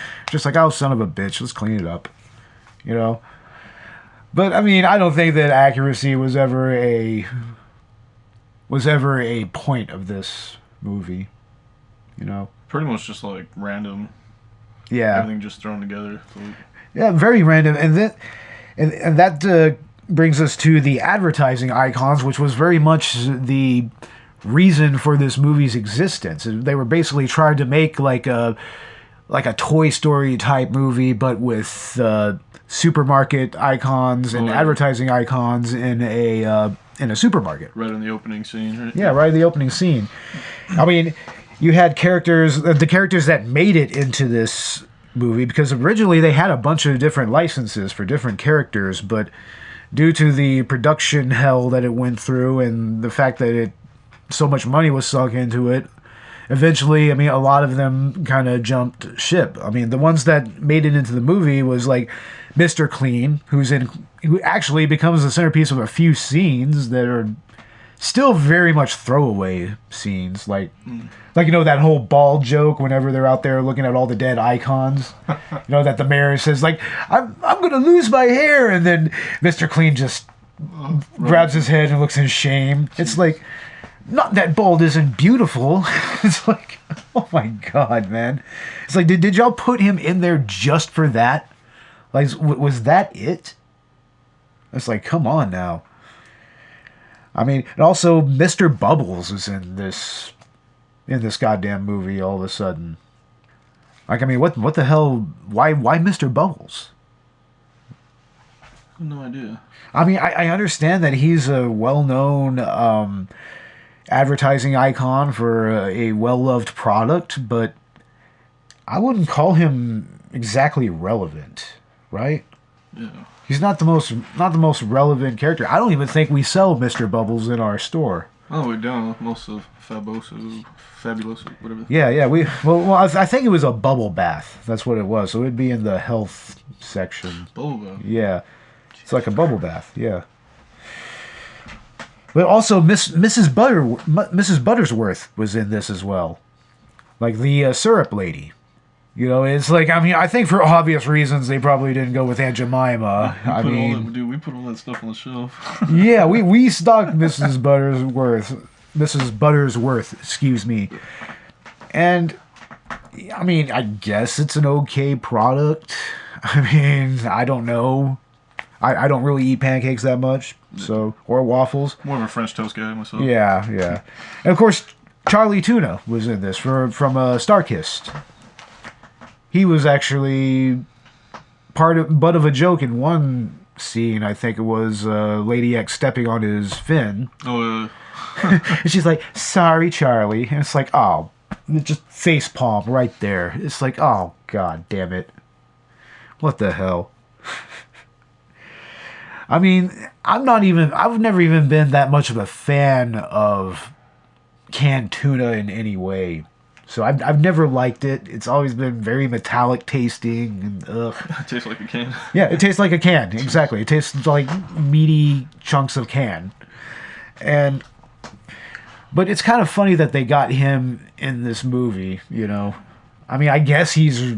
like, oh, son of a bitch, let's clean it up, But I mean, I don't think that accuracy was ever a point of this movie. Pretty much just like random. Yeah. Everything just thrown together. Yeah, very random. And that brings us to the advertising icons, which was very much the reason for this movie's existence. They were basically trying to make like a Toy Story type movie, but with supermarket icons and advertising icons in a supermarket. Right in the opening scene, right? Yeah, right in the opening scene. I mean, you had the characters that made it into this movie, because originally they had a bunch of different licenses for different characters, but due to the production hell that it went through and the fact that so much money was sunk into it, eventually, I mean, a lot of them kind of jumped ship. I mean, the ones that made it into the movie was like Mr. Clean, who actually becomes the centerpiece of a few scenes that are still very much throwaway scenes, like that whole ball joke whenever they're out there looking at all the dead icons. That the mayor says like, I'm gonna lose my hair, and then Mr. Clean just grabs his head and looks in shame. It's like, not that bald isn't beautiful. It's like, oh my god, man. It's like, did y'all put him in there just for that? Like, was that it? It's like, come on now. I mean, and also Mr. Bubbles is in this goddamn movie all of a sudden. Like, I mean, what the hell? Why Mr. Bubbles? No idea. I mean, I understand that he's a well-known advertising icon for a well-loved product, but I wouldn't call him exactly relevant, right? Yeah. He's not the most relevant character. I don't even think we sell Mr. Bubbles in our store. Oh, we don't. Most of Fabulous, whatever. Yeah. I think it was a bubble bath. That's what it was. So it'd be in the health section. Bubble bath. Yeah, it's like a bubble bath. Yeah. But also, Mrs. Buttersworth was in this as well, like the syrup lady. It's like, I mean, I think for obvious reasons they probably didn't go with Aunt Jemima. We put all that stuff on the shelf. Yeah, we stocked Mrs. Buttersworth, excuse me. And I mean, I guess it's an okay product. I mean, I don't know. I don't really eat pancakes that much, or waffles. More of a French toast guy myself. Yeah. And of course, Charlie Tuna was in this from Starkist. He was actually butt of a joke in one scene. I think it was Lady X stepping on his fin. Oh, and she's like, "Sorry, Charlie." And it's like, oh, just face palm right there. It's like, oh, god damn it. What the hell? I mean, I've never even been that much of a fan of canned tuna in any way. So I've never liked it. It's always been very metallic tasting and ugh. It tastes like a can. Yeah, it tastes like a can. Exactly. It tastes like meaty chunks of can. But it's kind of funny that they got him in this movie, I mean, I guess he's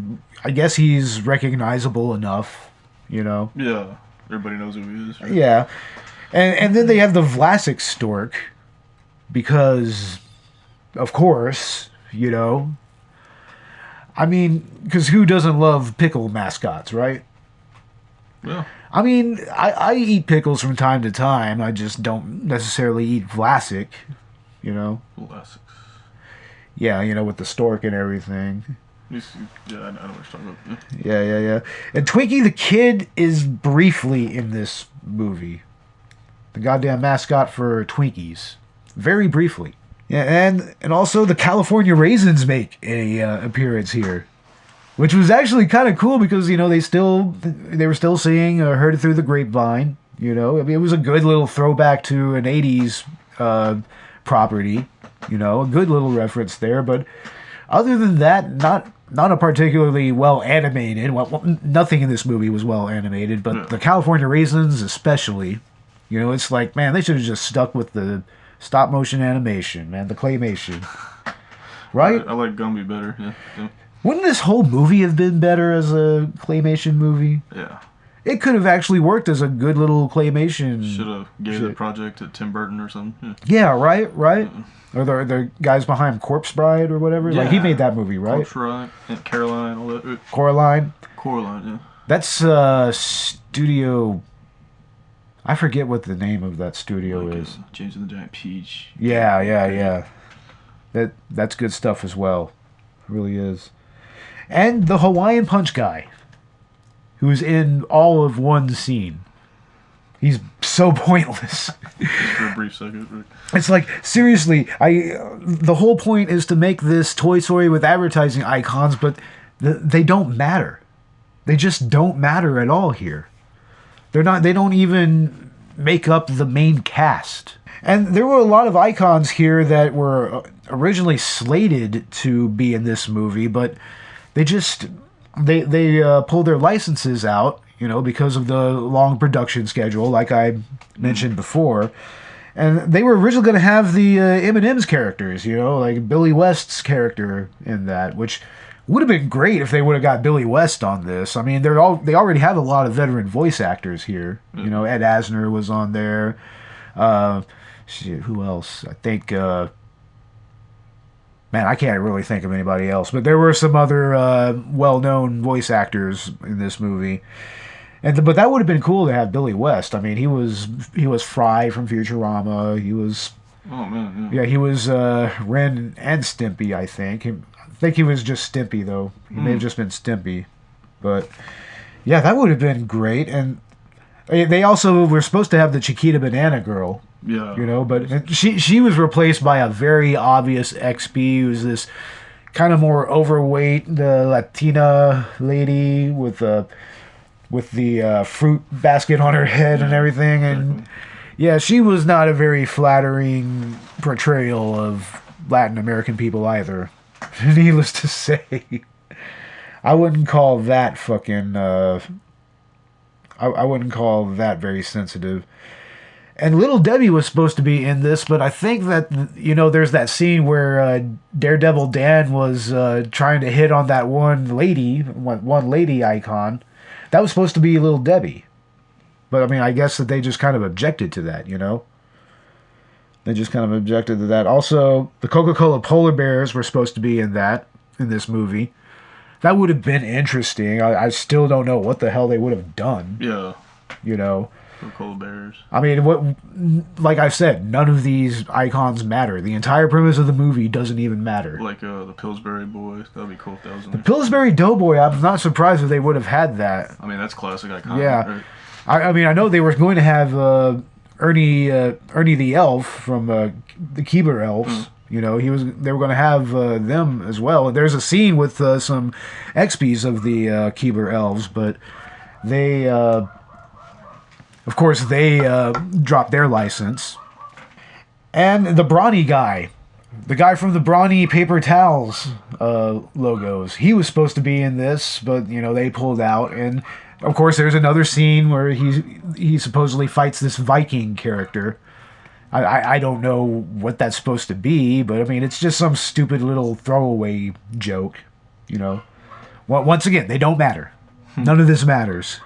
recognizable enough, Yeah. Everybody knows who he is. Right? Yeah. And then they have the Vlasic stork because of course, I mean, because who doesn't love pickle mascots, right? Yeah. I mean, I eat pickles from time to time. I just don't necessarily eat Vlasic, Vlasics. Yeah, with the stork and everything. Yeah, I know what you're talking about. Yeah. And Twinkie the Kid is briefly in this movie. The goddamn mascot for Twinkies. Very briefly. Yeah, and also the California Raisins make a appearance here, which was actually kind of cool because they were still singing "Heard It Through the Grapevine." I mean, it was a good little throwback to an '80s property. A good little reference there. But other than that, not a particularly well animated. Well, nothing in this movie was well animated, but the California Raisins especially. It's like, man, they should have just stuck with the stop motion animation, man, the claymation. Right? I like Gumby better, yeah. Wouldn't this whole movie have been better as a claymation movie? Yeah. It could have actually worked as a good little claymation. Should have gave the project to Tim Burton or something. Yeah, right? Or the guys behind Corpse Bride or whatever. Yeah. Like, he made that movie, right? Corpse Bride, and Caroline, all that. Coraline, yeah. That's studio... I forget what the name of that studio is. James and the Giant Peach. Yeah. That's good stuff as well. It really is. And the Hawaiian Punch guy, who's in all of one scene. He's so pointless. Just for a brief second. Right? It's like, seriously, the whole point is to make this Toy Story with advertising icons, but they don't matter. They just don't matter at all here. They don't even make up the main cast. And there were a lot of icons here that were originally slated to be in this movie, but they pulled their licenses out, because of the long production schedule, like I mentioned before. And they were originally going to have the M&M's characters, you know, like Billy West's character in that, which would have been great if they would have got Billy West on this. I mean, they already have a lot of veteran voice actors here. You know, Ed Asner was on there. Who else? I think... man, I can't really think of anybody else. But there were some other well-known voice actors in this movie. But that would have been cool to have Billy West. I mean, he was Fry from Futurama. He was... Oh, man, yeah. Yeah, he was Ren and Stimpy, I think. I think he was just Stimpy, though. He may have just been Stimpy. But, yeah, that would have been great. And they also were supposed to have the Chiquita Banana Girl. Yeah. You know, but she was replaced by a very obvious XP who's this kind of more overweight, the Latina lady with the fruit basket on her head and everything. And, yeah, she was not a very flattering portrayal of Latin American people either. Needless to say, I wouldn't call that fucking. I wouldn't call that very sensitive. And Little Debbie was supposed to be in this, but I think that, you know, there's that scene where Daredevil Dan was trying to hit on that one lady icon. That was supposed to be Little Debbie. But I mean, I guess that they just kind of objected to that, you know. They just kind of objected to that. Also, the Coca-Cola polar bears were supposed to be in this movie. That would have been interesting. I still don't know what the hell they would have done. Yeah. You know. Coca-Cola bears. I mean, like I said, none of these icons matter. The entire premise of the movie doesn't even matter. Like the Pillsbury Boys. That would be cool if that was in there. The Pillsbury Doughboy, I'm not surprised if they would have had that. I mean, that's classic icon. Yeah. Right? I mean, I know they were going to have Ernie the Elf from the Keebler Elves. You know, they were going to have them as well. And there's a scene with some XPs of the Keebler Elves, but they, of course, they dropped their license. And the Brawny guy, the guy from the Brawny paper towels logos, he was supposed to be in this, but you know, they pulled out. And of course, there's another scene where he supposedly fights this Viking character. I don't know what that's supposed to be, but I mean, it's just some stupid little throwaway joke, you know. Well, once again, they don't matter. None of this matters.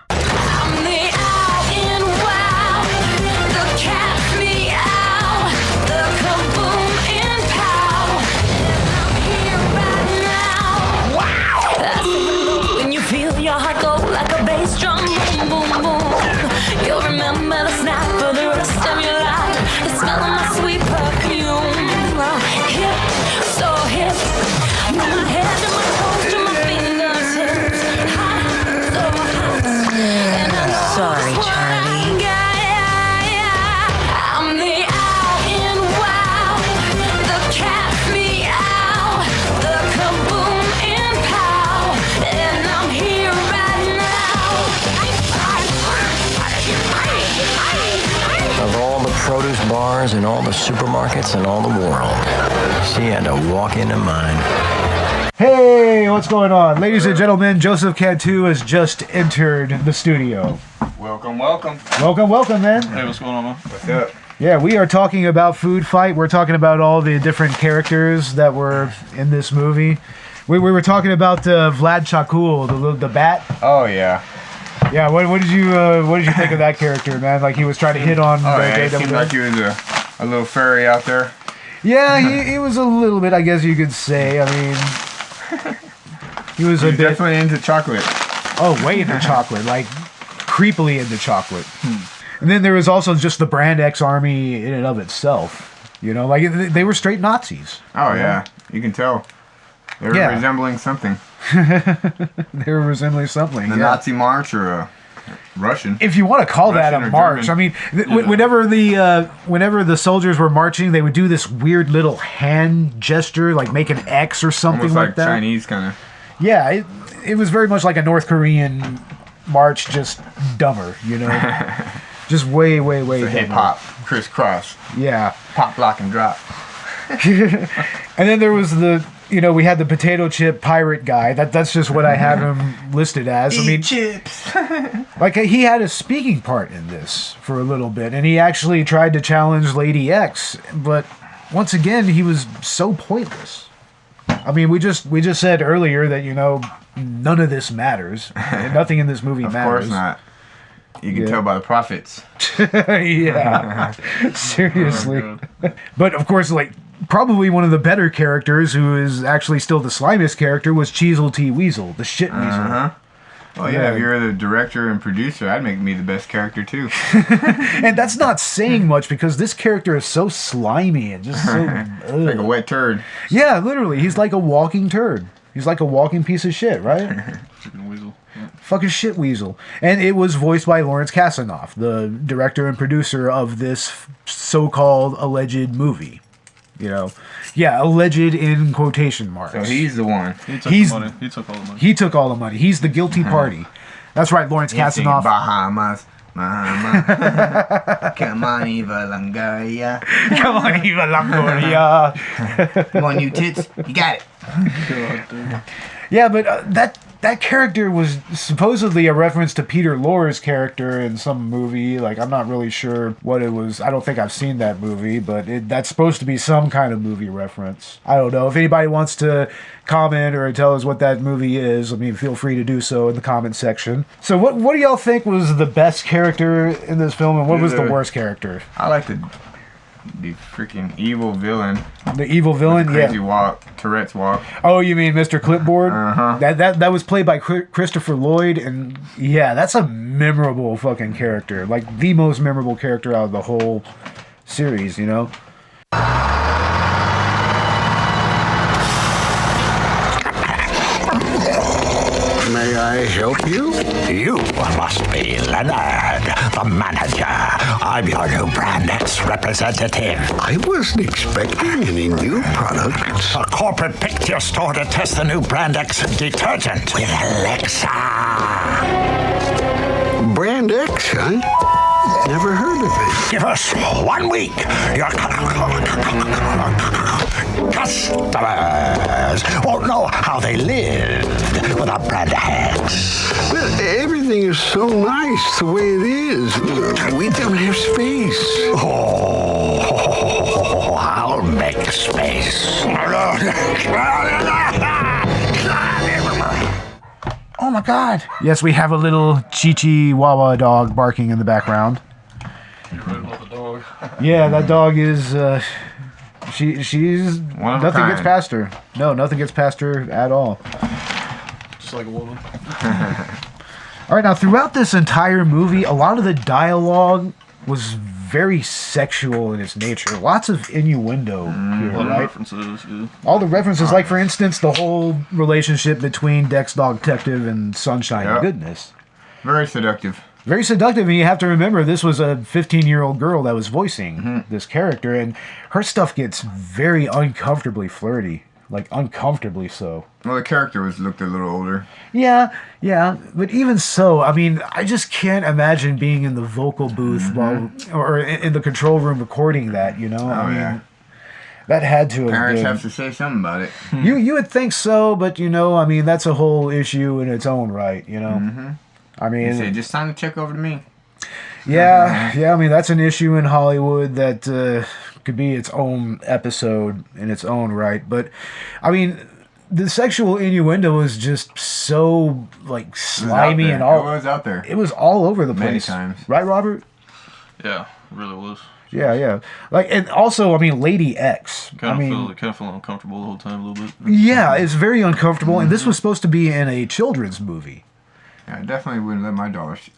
Bars in all the supermarkets in all the world. She had to walk into mine. Hey, what's going on? Ladies and gentlemen, Joseph Cantu has just entered the studio. Welcome, welcome. Welcome, welcome, man. Hey, what's going on, man? What's up? Yeah, we are talking about Foodfight. We're talking about all the different characters that were in this movie. We were talking about Vlad Chakul, the bat. Oh, yeah. Yeah, what did you think of that character, man? Like he was trying to hit on. It seemed like he was a little furry out there. Yeah, he was a little bit, I guess you could say. I mean, he was a bit definitely into chocolate. Oh, way into chocolate, like creepily into chocolate. And then there was also just the Brand X Army in and of itself. You know, like they were straight Nazis. Oh yeah, you can tell. They were resembling something. They were resembling something. The Nazi march or a Russian. If you want to call that a march. German. I mean, whenever the soldiers were marching, they would do this weird little hand gesture, like make an X or something. Almost like that. Chinese kind of. Yeah, it was very much like a North Korean march, just dumber, you know? Just way dumber. Hip hop, crisscross. Yeah. Pop, lock, and drop. And then there was we had the potato chip pirate guy. That's just what I have him listed as. Eat chips. Like, he had a speaking part in this for a little bit, and he actually tried to challenge Lady X, but once again, he was so pointless. I mean, we just said earlier that, you know, none of this matters. Nothing in this movie matters. Of course not. You can tell by the profits. Yeah. Seriously. But, of course, like, probably one of the better characters, who is actually still the slimiest character, was Cheezel T. Weasel, the shit weasel. Well, yeah, if you're the director and producer, I'd make me the best character, too. And that's not saying much, because this character is so slimy and just so... like a wet turd. Yeah, literally. He's like a walking turd. He's like a walking piece of shit, right? Chicken weasel. Yeah. Fucking shit weasel. And it was voiced by Lawrence Kasanoff, the director and producer of this so-called alleged movie. You know, yeah, alleged in quotation marks. So he's the one. He took the money. He took all the money. He took all the money. He's the guilty party. That's right, Lawrence Kasanoff. Bahamas. Come on, Eva Longoria. Come on, Eva Longoria. Come on, you tits. You got it. God, dude. Yeah, but that character was supposedly a reference to Peter Lorre's character in some movie. Like, I'm not really sure what it was. I don't think I've seen that movie, but that's supposed to be some kind of movie reference. I don't know. If anybody wants to comment or tell us what that movie is, I mean, feel free to do so in the comment section. So what do y'all think was the best character in this film, and what was the worst character? I like the freaking evil villain. The evil villain, crazy walk, Tourette's walk. Oh, you mean Mr. Clipboard? Uh-huh. That was played by Christopher Lloyd, and yeah, that's a memorable fucking character. Like, the most memorable character out of the whole series, you know? May I help you? You must be Leonard, the manager. I'm your new Brand X representative. I wasn't expecting any new products. A corporate picked your store to test the new Brand X detergent with Alexa. Brand X, huh? Never heard of it. Give us 1 week. Your customers won't know how they lived without Brand X. Well, everything is so nice the way it is. We don't have space. Oh, I'll make space. Oh my god. Yes, we have a little Chihuahua dog barking in the background. You're right about the dog. Yeah, that dog is, she's, nothing gets past her. No, nothing gets past her at all. Just like a woman. All right, now throughout this entire movie, a lot of the dialogue was very sexual in its nature. Lots of innuendo here, right? References, yeah. All the references, like for instance, the whole relationship between Dex Dog Detective and Sunshine Goodness. Very seductive. Very seductive, and you have to remember, this was a 15-year-old girl that was voicing this character, and her stuff gets very uncomfortably flirty. Like, uncomfortably so. Well, the character looked a little older. Yeah, but even so, I mean, I just can't imagine being in the vocal booth or in the control room recording that, you know? I mean, that had to have Parents been... have to say something about it. You would think so, but, you know, I mean, that's a whole issue in its own right, you know? I mean... You say, just sign the check over to me. Yeah, I mean, that's an issue in Hollywood that could be its own episode in its own right. But, I mean, the sexual innuendo was just so, like, slimy and all. It was out there. It was all over the place. Many times. Right, Robert? Yeah, it really was. Yeah. Like, and also, I mean, Lady X. Kind of feel uncomfortable the whole time a little bit. Yeah, it's very uncomfortable. And this was supposed to be in a children's movie. Yeah, I definitely wouldn't let my daughter see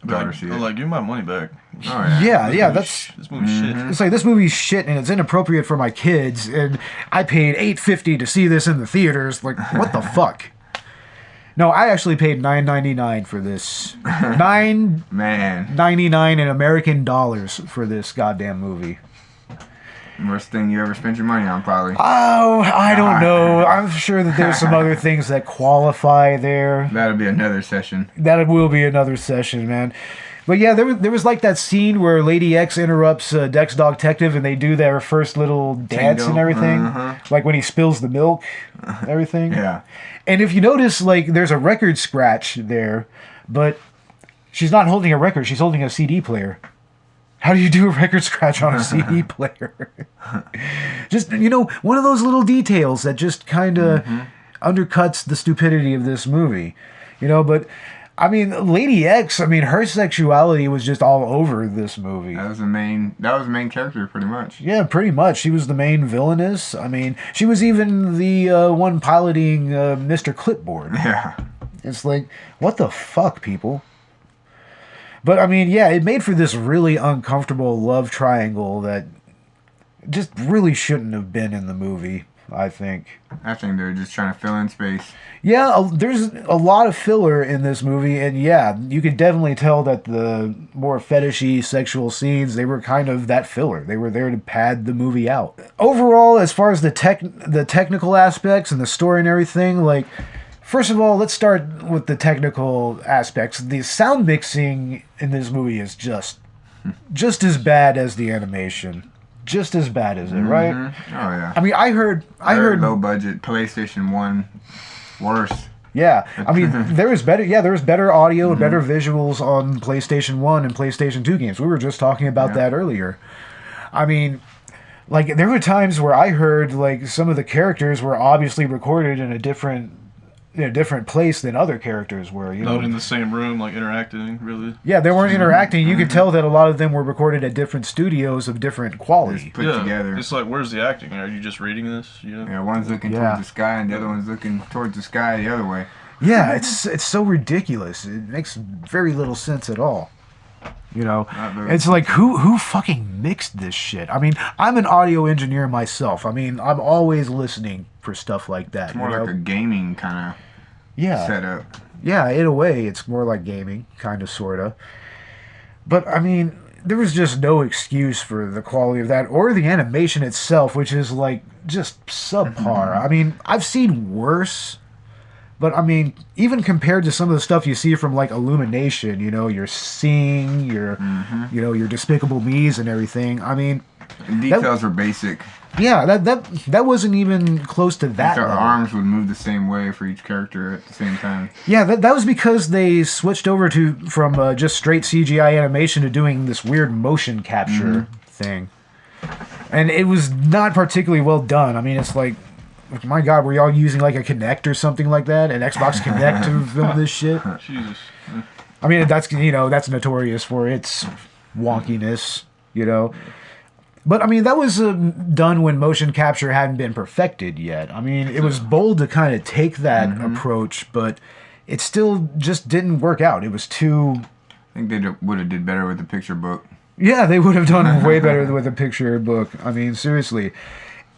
it. Like, give me my money back. Oh, Yeah, This movie's shit. It's like, this movie's shit and it's inappropriate for my kids, and I paid $8.50 to see this in the theaters. Like, what the fuck? No, I actually paid $9.99 for this. $9.99 in American dollars for this goddamn movie. Worst thing you ever spent your money on, probably. Oh, I don't know. I'm sure that there's some other things that qualify there. That'll be another session. That will be another session, man. But yeah, there was like that scene where Lady X interrupts Dex Dog Detective and they do their first little dance and everything. Like when he spills the milk and everything. Yeah. And if you notice, like, there's a record scratch there, but She's not holding a record. She's holding a CD player. How do you do a record scratch on a CD player? Just, one of those little details that just kind of undercuts the stupidity of this movie. But, Lady X, her sexuality was just all over this movie. That was the main character, pretty much. Yeah, pretty much. She was the main villainess. She was even the one piloting Mr. Clipboard. Yeah. It's like, what the fuck, people? But, it made for this really uncomfortable love triangle that just really shouldn't have been in the movie, I think. I think they're just trying to fill in space. Yeah, there's a lot of filler in this movie, and yeah, you could definitely tell that the more fetishy sexual scenes, they were kind of that filler. They were there to pad the movie out. Overall, as far as the technical aspects and the story and everything, first of all, let's start with the technical aspects. The sound mixing in this movie is just as bad as the animation. Just as bad as it, right? Oh, yeah. I heard low budget PlayStation 1 worse. Yeah. there was better audio and better visuals on PlayStation 1 and PlayStation 2 games. We were just talking about that earlier. There were times where I heard some of the characters were obviously recorded in a different place than other characters were. Not in the same room, interacting, really. Yeah, they weren't interacting. You could tell that a lot of them were recorded at different studios of different quality. Put together. It's where's the acting? Are you just reading this? Yeah, one's looking towards the sky and the other one's looking towards the sky the other way. Yeah, it's so ridiculous. It makes very little sense at all. It's who fucking mixed this shit? I'm an audio engineer myself. I'm always listening for stuff like that. It's more like a gaming kind of setup. Yeah, in a way, it's more like gaming, kind of, sort of. But, there was just no excuse for the quality of that, or the animation itself, which is, just subpar. I've seen worse. But, even compared to some of the stuff you see from, Illumination, your Sing, your Despicable Me's and everything, The details were basic. Yeah, that wasn't even close to that. Their arms would move the same way for each character at the same time. Yeah, that was because they switched over from just straight CGI animation to doing this weird motion capture thing. And it was not particularly well done. It's my God, were y'all using a Kinect or something like that? An Xbox Kinect to film this shit? Jesus. That's notorious for its wonkiness, But, that was done when motion capture hadn't been perfected yet. It was bold to kind of take that approach, but it still just didn't work out. It was too... I think they would have did better with the picture book. Yeah, they would have done way better with a picture book. Seriously.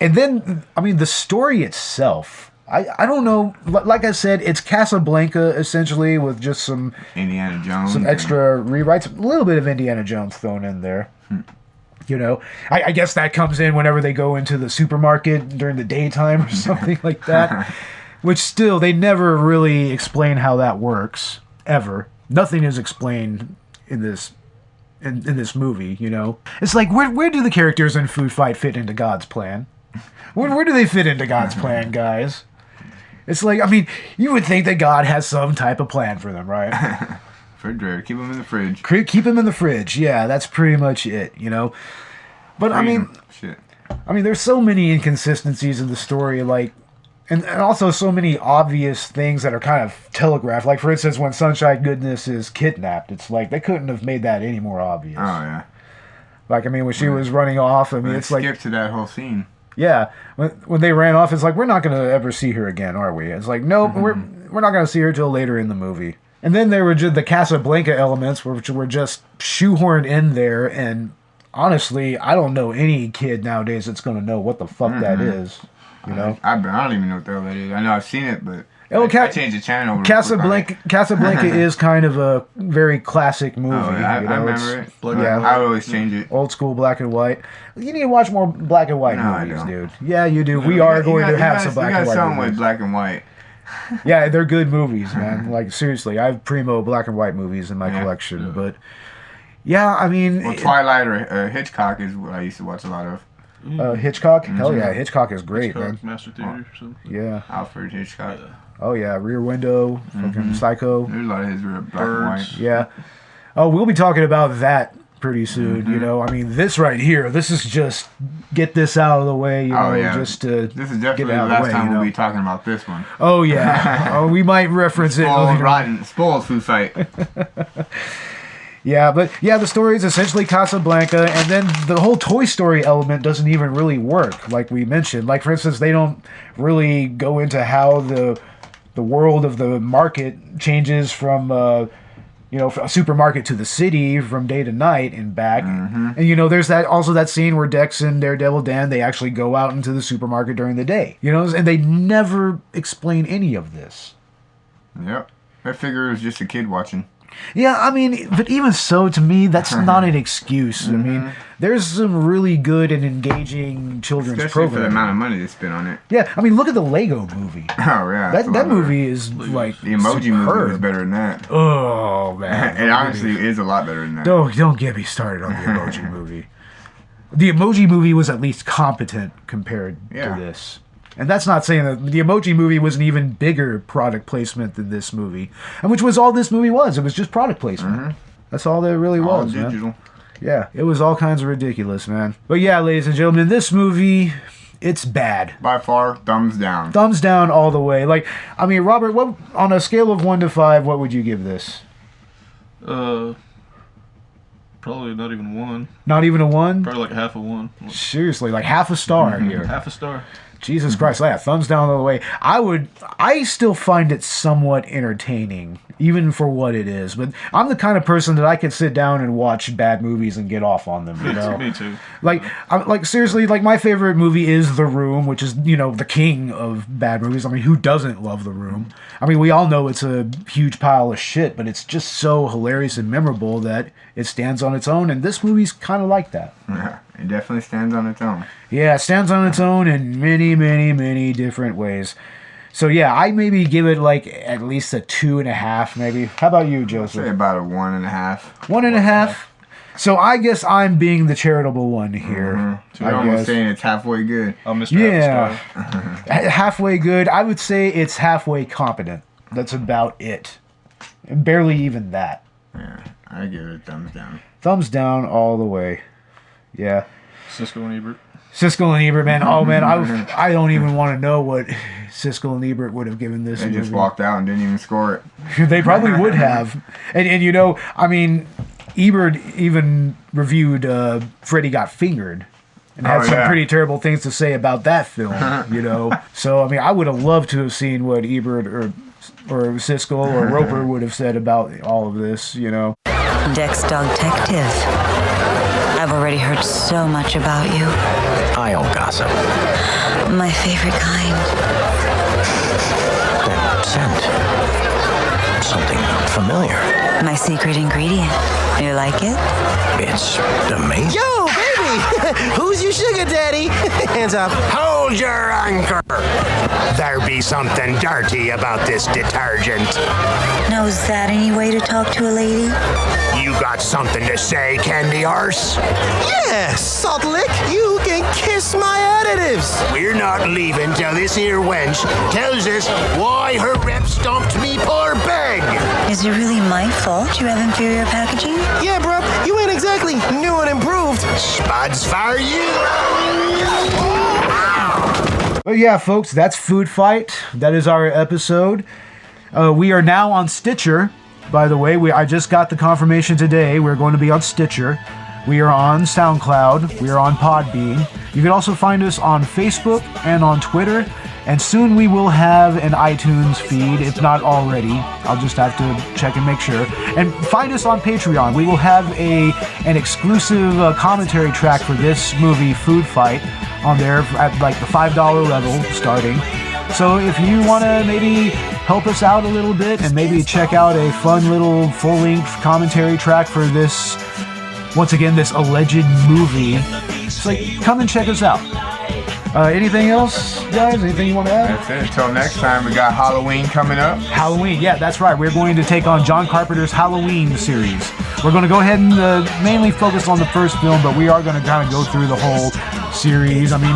And then, the story itself, I don't know. Like I said, it's Casablanca, essentially, with just some... Indiana Jones. Some extra rewrites. A little bit of Indiana Jones thrown in there. I guess that comes in whenever they go into the supermarket during the daytime or something like that. Which still, they never really explain how that works, ever. Nothing is explained in this movie, It's where do the characters in Foodfight fit into God's plan? Where do they fit into God's plan, guys? It's you would think that God has some type of plan for them, right? Refrigerator, keep them in the fridge. Keep them in the fridge, yeah, that's pretty much it, But, Shit. There's so many inconsistencies in the story, and also so many obvious things that are kind of telegraphed. For instance, when Sunshine Goodness is kidnapped, it's they couldn't have made that any more obvious. Oh, yeah. When she was running off, it's skip to that whole scene. Yeah, when they ran off, it's we're not going to ever see her again, are we? It's nope, we're not going to see her till later in the movie. And then there were just the Casablanca elements, which were just shoehorned in there, and honestly, I don't know any kid nowadays that's going to know what the fuck that is, I don't even know what the hell that is. I know I've seen it, but... I changed the channel over. Casablanca is kind of a very classic movie. Oh, yeah, I remember it. I would always change it. Old school black and white. You need to watch more black and white movies, dude. Yeah, you do. We are going to have some black and white movies. You got something with black and white. Yeah, they're good movies, man. Seriously, I have primo black and white movies in my collection. But, yeah, Twilight or Hitchcock is what I used to watch a lot of. Hitchcock? Hell yeah, Hitchcock is great, Hitchcock, man. Master Theater or something. Yeah. Alfred Hitchcock. Oh yeah, Rear Window, fucking Psycho. There's a lot of his real black and white. Yeah. Oh, we'll be talking about that pretty soon. You know, I mean, this right here, this is just get this out of the way. You know, just to this is definitely get it out the of last the way, time you know? we'll be talking about this one. Oh yeah. We might reference it. Spoiled Food Fight. Yeah, but yeah, the story is essentially Casablanca, and then the whole Toy Story element doesn't even really work, like we mentioned. Like, for instance, they don't really go into how the world of the market changes from, from a supermarket to the city from day to night and back. And, there's that scene where Dex and Daredevil Dan, they actually go out into the supermarket during the day, and they never explain any of this. Yep. I figure it was just a kid watching. Yeah, I mean, but even so, to me, that's not an excuse. I mean, there's some really good and engaging children's Especially programming. for the amount of money they spent on it. Yeah, I mean, look at the Lego movie. Oh, yeah. That movie is, like, the Emoji superb. movie was better than that. Oh, man. It honestly is a lot better than that. Don't get me started on the Emoji movie. The Emoji movie was at least competent compared to this. And that's not saying that the Emoji movie was an even bigger product placement than this movie, and which was all this movie was. It was just product placement. That's all there really all was, digital. man. Yeah, it was all kinds of ridiculous, man. But yeah, ladies and gentlemen, this movie, it's bad. By far, thumbs down. Thumbs down all the way. Like, I mean, Robert, what on a scale of 1 to 5, what would you give this? Probably not even 1. Not even a 1? Probably like half a 1. Seriously, like half a star here. Half a star. Jesus Christ, yeah, thumbs down all the way. I still find it somewhat entertaining, even for what it is. But I'm the kind of person that I can sit down and watch bad movies and get off on them, you know? Me too. Like seriously, like my favorite movie is The Room, which is, the king of bad movies. I mean, who doesn't love The Room? I mean, we all know it's a huge pile of shit, but it's just so hilarious and memorable that it stands on its own, and this movie's kind of like that. Yeah, it definitely stands on its own. Yeah, it stands on its own in many, many, many different ways. So yeah, I maybe give it like at least a 2.5, maybe. How about you, Joseph? I'd say about a 1.5. 1.5? So I guess I'm being the charitable one here. So you're almost saying it's halfway good. Oh, Mr. Halfway good. I would say it's halfway competent. That's about it. And barely even that. Yeah, I give it a thumbs down. Thumbs down all the way. Yeah. Siskel and Ebert. Siskel and Ebert, man. Oh, man, I don't even want to know what Siskel and Ebert would have given this movie. They just walked out and didn't even score it. They probably would have. And I mean, Ebert even reviewed Freddy Got Fingered and had some pretty terrible things to say about that film, So, I mean, I would have loved to have seen what Ebert or Siskel or Roper would have said about all of this, Dex Dogtective. I've already heard so much about you. I'll gossip. My favorite kind. That scent. Something familiar. My secret ingredient. You like it? It's amazing. Yo, baby! Who's your sugar daddy? Hands up. Hold your anchor. There be something dirty about this detergent. Now, is that any way to talk to a lady? You got something to say, Candy Arse? Yeah, Salt Lick, you can kiss my additives. We're not leaving till this here wench tells us why her rep stomped me poor bag. Is it really my fault you have inferior packaging? Yeah, bro, you ain't exactly new and improved. Spuds for you. But yeah, folks, that's Food Fight. That is our episode. We are now on Stitcher. By the way, I just got the confirmation today. We're going to be on Stitcher. We are on SoundCloud. We are on Podbean. You can also find us on Facebook and on Twitter. And soon we will have an iTunes feed, if not already. I'll just have to check and make sure. And find us on Patreon. We will have an exclusive commentary track for this movie, Food Fight, on there at like the $5 level starting. So if you want to maybe help us out a little bit and maybe check out a fun little full-length commentary track for this, once again, this alleged movie, it's like, come and check us out. Anything else, guys? Anything you want to add? That's it. Until next time, we got Halloween coming up. Halloween, yeah, that's right. We're going to take on John Carpenter's Halloween series. We're going to go ahead and mainly focus on the first film, but we are going to kind of go through the whole series. I mean,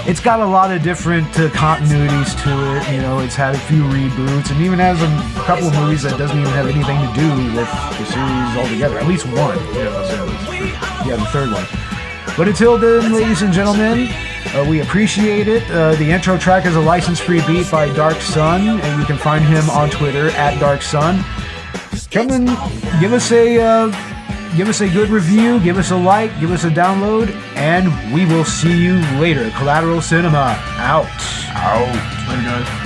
it's got a lot of different continuities to it. You know, it's had a few reboots, and even has a couple of movies that doesn't even have anything to do with the series altogether. At least one. Yeah, the third one. But until then, ladies and gentlemen, we appreciate it. The intro track is a license-free beat by Dark Sun, and you can find him on Twitter at Dark Sun. Come and give us a good review, give us a like, give us a download, and we will see you later. Collateral Cinema out. Later, guys.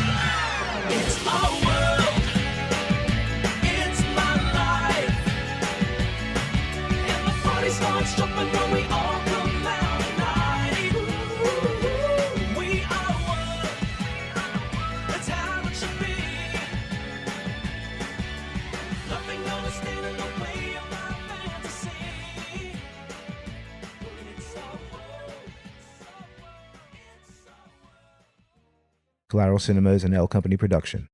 Collateral Cinema is an L Company production.